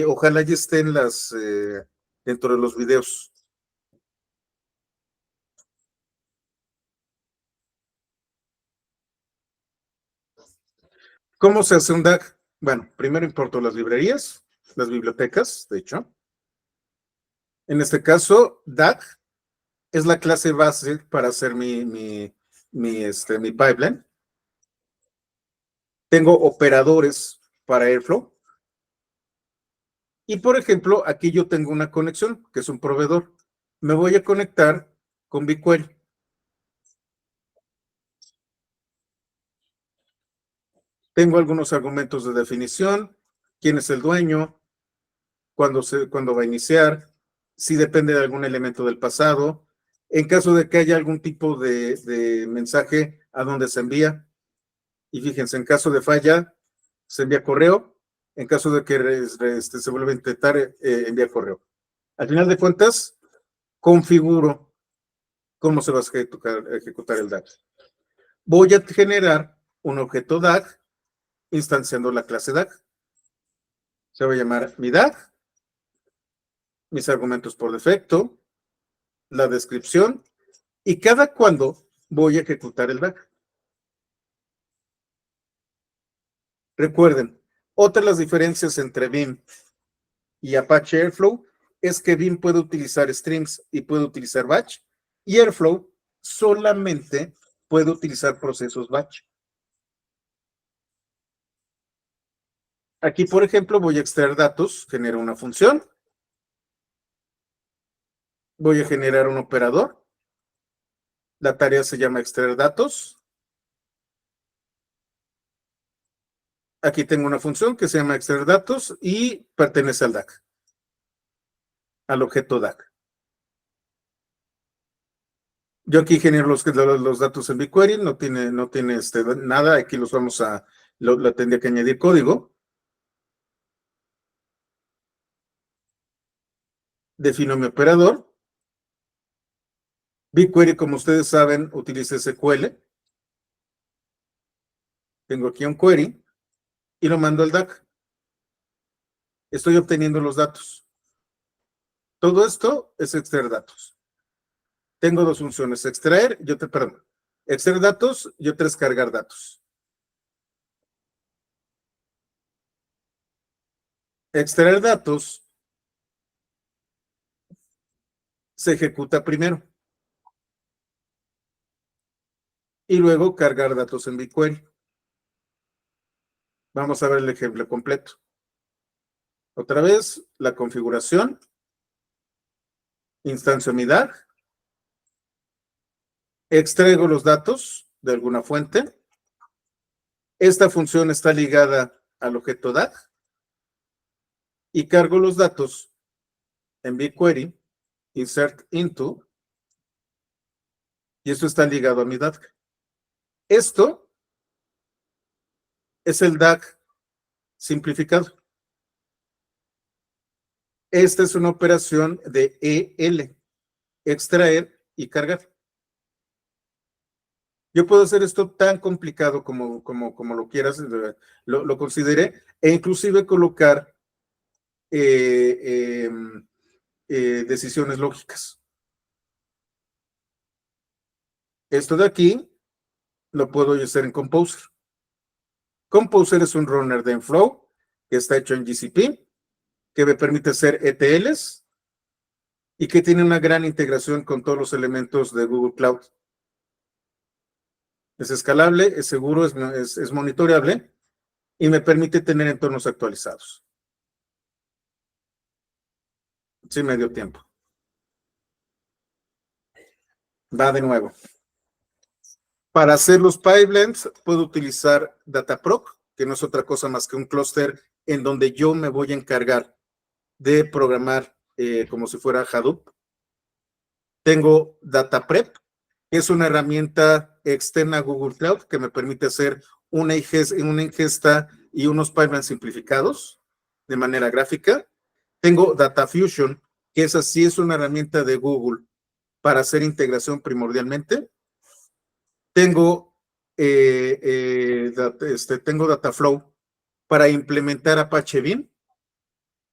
Ojalá ya esté dentro de los videos. ¿Cómo se hace un DAG? Bueno, primero importo las librerías, las bibliotecas, de hecho. En este caso, DAG es la clase base para hacer mi pipeline. Tengo operadores para Airflow. Y por ejemplo, aquí yo tengo una conexión, que es un proveedor. Me voy a conectar con BigQuery. Tengo algunos argumentos de definición, quién es el dueño, cuándo va a iniciar, si depende de algún elemento del pasado, en caso de que haya algún tipo de mensaje, a dónde se envía. Y fíjense, en caso de falla, se envía correo. En caso de que se vuelva a intentar, envía correo. Al final de cuentas, configuro cómo se va a ejecutar el DAG. Voy a generar un objeto DAG instanciando la clase DAG. Se va a llamar mi DAG, mis argumentos por defecto, la descripción y cada cuándo voy a ejecutar el DAG. Recuerden, otra de las diferencias entre Beam y Apache Airflow es que Beam puede utilizar streams y puede utilizar batch, y Airflow solamente puede utilizar procesos batch. Aquí, por ejemplo, voy a extraer datos, genero una función, voy a generar un operador, la tarea se llama extraer datos. Aquí tengo una función que se llama extraer datos y pertenece al DAG, al objeto DAG. Yo aquí genero los datos en BigQuery, no tiene nada, aquí los vamos a, lo tendría que añadir código. Defino mi operador. BigQuery, como ustedes saben, utiliza SQL. Tengo aquí un query y lo mando al DAC. Estoy obteniendo los datos. Todo esto es extraer datos. Tengo dos funciones, extraer datos y otra es cargar datos. Extraer datos se ejecuta primero y luego cargar datos en BigQuery. Vamos a ver el ejemplo completo. Otra vez, la configuración, instancio mi DAG, extraigo los datos de alguna fuente. Esta función está ligada al objeto DAG y cargo los datos en BigQuery, insert into, y esto está ligado a mi DAG. Esto es el DAG simplificado. Esta es una operación de EL, extraer y cargar. Yo puedo hacer esto tan complicado como lo quieras, lo consideré, e inclusive colocar decisiones lógicas. Esto de aquí lo puedo hacer en Composer. Composer es un runner de Enflow que está hecho en GCP, que me permite hacer ETLs y que tiene una gran integración con todos los elementos de Google Cloud. Es escalable, es seguro, es monitoreable y me permite tener entornos actualizados. Sí, me dio tiempo. Va de nuevo. Para hacer los pipelines, puedo utilizar Dataproc, que no es otra cosa más que un clúster en donde yo me voy a encargar de programar como si fuera Hadoop. Tengo Dataprep, que es una herramienta externa a Google Cloud que me permite hacer una ingesta y unos pipelines simplificados de manera gráfica. Tengo DataFusion, que esa sí es una herramienta de Google para hacer integración primordialmente. Tengo, tengo Dataflow para implementar Apache Beam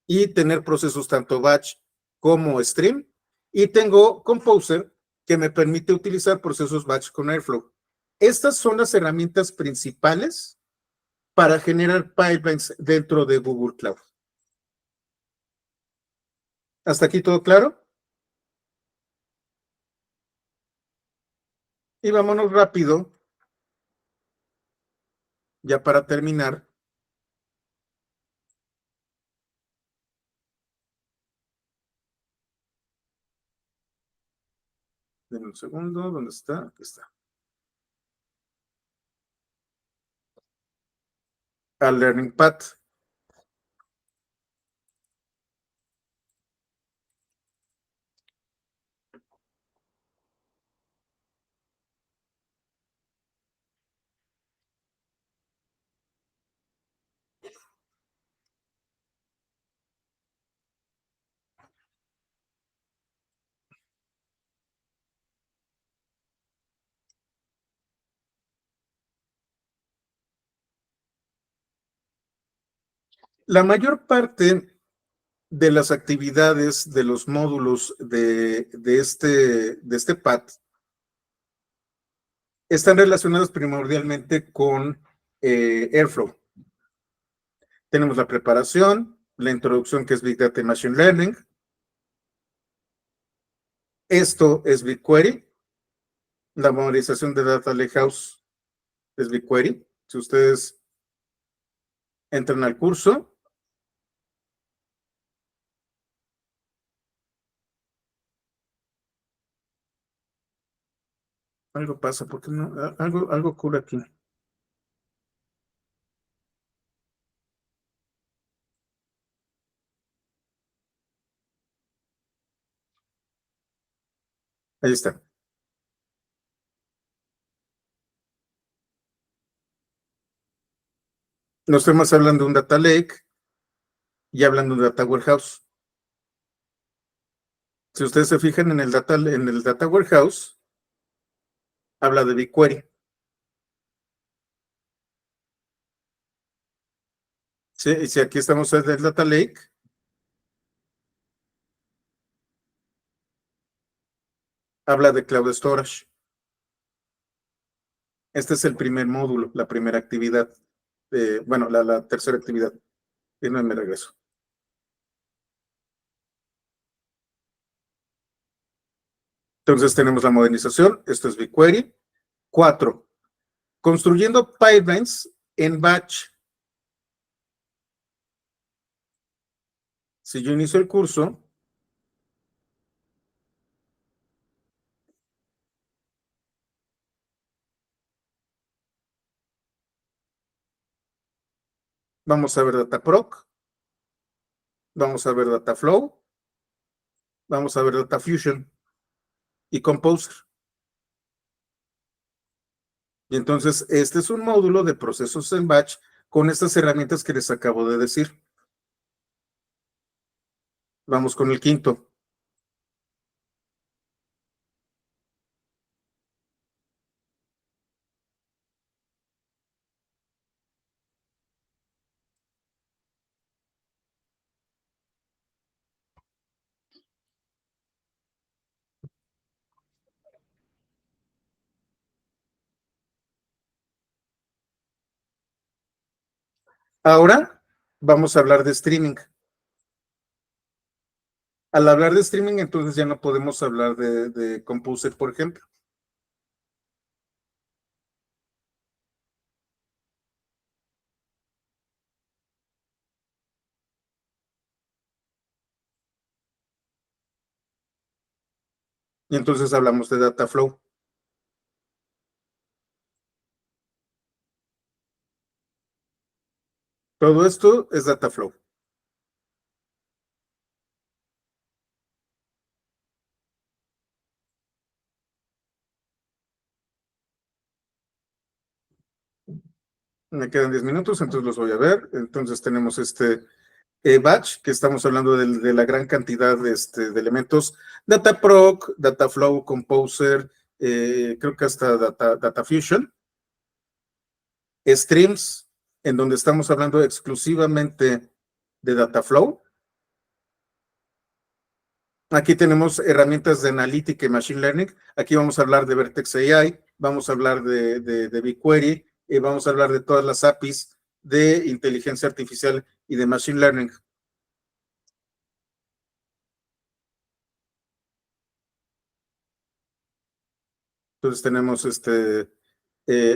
y tener procesos tanto batch como stream. Y tengo Composer, que me permite utilizar procesos batch con Airflow. Estas son las herramientas principales para generar pipelines dentro de Google Cloud. ¿Hasta aquí todo claro? Y vámonos rápido, ya para terminar. Denme un segundo, ¿dónde está? Aquí está. Al Learning Path. La mayor parte de las actividades de los módulos de este path están relacionadas primordialmente con Airflow. Tenemos la preparación, la introducción que es Big Data y Machine Learning. Esto es BigQuery. La memorización de Data Lakehouse es BigQuery. Si ustedes entran al curso, algo pasa, porque no, algo ocurre aquí. Ahí está. No estamos hablando de un data lake y hablando de un data warehouse. Si ustedes se fijan en el data warehouse, habla de BigQuery. Sí, y si aquí estamos en el Data Lake, habla de Cloud Storage. Este es el primer módulo, la primera actividad. Bueno, la tercera actividad. Y no me regreso. Entonces tenemos la modernización. Esto es BigQuery. 4. Construyendo pipelines en batch. Si yo inicio el curso, vamos a ver Dataproc, vamos a ver Dataflow, vamos a ver DataFusion y Composer. Y entonces, este es un módulo de procesos en batch con estas herramientas que les acabo de decir. Vamos con el quinto. Ahora vamos a hablar de streaming. Al hablar de streaming, entonces ya no podemos hablar de Composer, por ejemplo. Y entonces hablamos de Dataflow. Todo esto es Dataflow. Me quedan 10 minutos, entonces los voy a ver. Entonces tenemos este batch, que estamos hablando de la gran cantidad de elementos. Dataproc, Dataflow, Composer, creo que hasta DataFusion. Streams, en donde estamos hablando exclusivamente de Dataflow. Aquí tenemos herramientas de analítica y machine learning. Aquí vamos a hablar de Vertex AI, vamos a hablar de BigQuery, y vamos a hablar de todas las APIs de inteligencia artificial y de machine learning. Entonces tenemos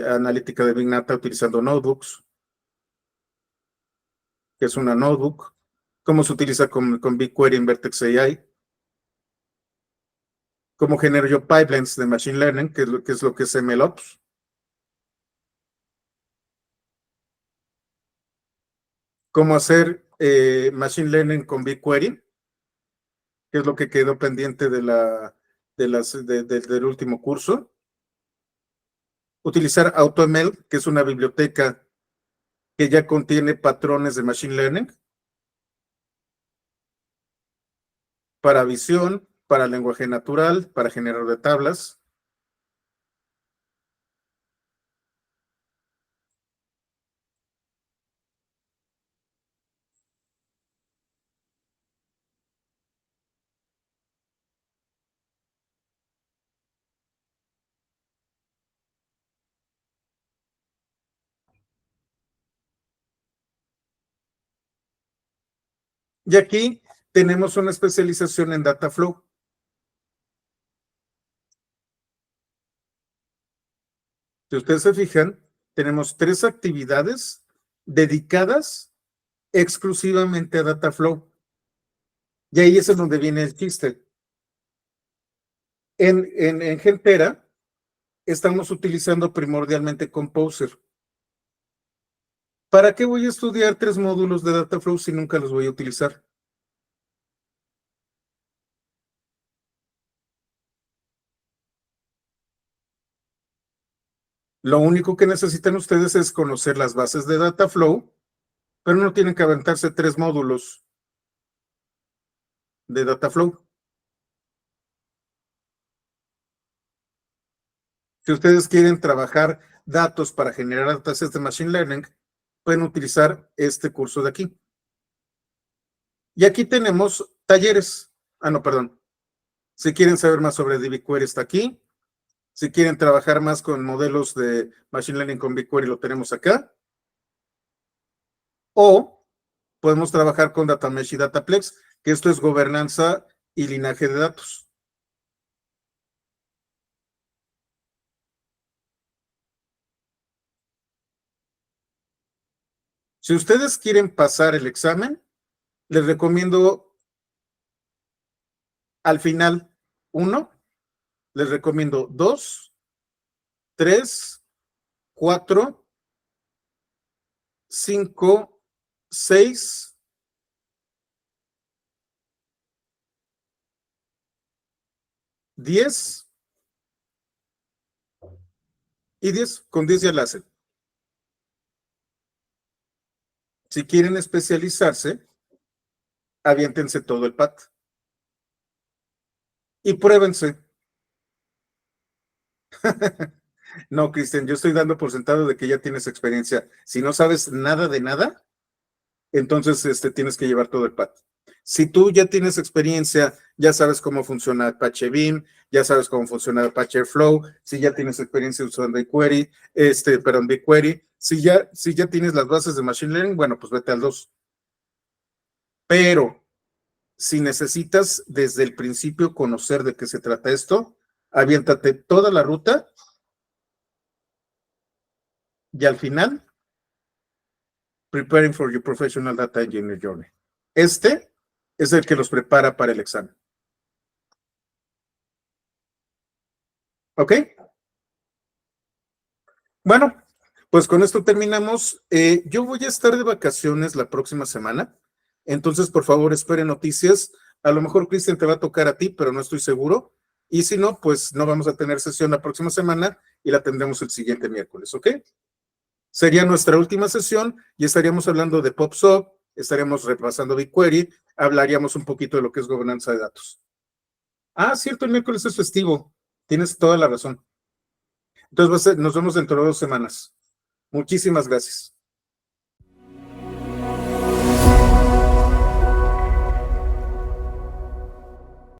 analítica de Big Data utilizando notebooks, que es una notebook. Cómo se utiliza con BigQuery en Vertex AI. Cómo genero yo pipelines de machine learning, que es MLOps. Cómo hacer machine learning con BigQuery, que es lo que quedó pendiente del último curso. Utilizar AutoML, que es una biblioteca que ya contiene patrones de machine learning para visión, para lenguaje natural, para generar de tablas. Y aquí tenemos una especialización en Dataflow. Si ustedes se fijan, tenemos 3 actividades dedicadas exclusivamente a Dataflow. Y ahí es en donde viene el chiste. En Gentera estamos utilizando primordialmente Composer. ¿Para qué voy a estudiar 3 módulos de Dataflow si nunca los voy a utilizar? Lo único que necesitan ustedes es conocer las bases de Dataflow, pero no tienen que aventarse 3 módulos de Dataflow. Si ustedes quieren trabajar datos para generar datasets de Machine Learning, pueden utilizar este curso de aquí. Y aquí tenemos talleres. No, perdón. Si quieren saber más sobre BigQuery está aquí. Si quieren trabajar más con modelos de Machine Learning con BigQuery, lo tenemos acá. O podemos trabajar con DataMesh y Dataplex, que esto es gobernanza y linaje de datos. Si ustedes quieren pasar el examen, les recomiendo al final 1, les recomiendo 2, 3, 4, 5, 6, 10 y 10. Con 10 ya la hacen. Si quieren especializarse, aviéntense todo el PAT. Y pruébense. No, Cristian, yo estoy dando por sentado de que ya tienes experiencia. Si no sabes nada de nada, entonces tienes que llevar todo el PAT. Si tú ya tienes experiencia, ya sabes cómo funciona Apache Beam, ya sabes cómo funciona Apache Airflow, si ya tienes experiencia usando BigQuery, BigQuery, si ya tienes las bases de Machine Learning, bueno, pues vete al 2. Pero si necesitas desde el principio conocer de qué se trata esto, aviéntate toda la ruta y al final, Preparing for your Professional Data Engineer Journey. Este es el que los prepara para el examen. ¿Ok? Bueno, pues con esto terminamos. Yo voy a estar de vacaciones la próxima semana, entonces por favor esperen noticias. A lo mejor, Cristian, te va a tocar a ti, pero no estoy seguro. Y si no, pues no vamos a tener sesión la próxima semana y la tendremos el siguiente miércoles, ¿ok? Sería nuestra última sesión y estaríamos hablando de PubSub, estaríamos repasando BigQuery, hablaríamos un poquito de lo que es gobernanza de datos. Cierto, el miércoles es festivo. Tienes toda la razón. Entonces nos vemos dentro de 2 semanas. Muchísimas gracias.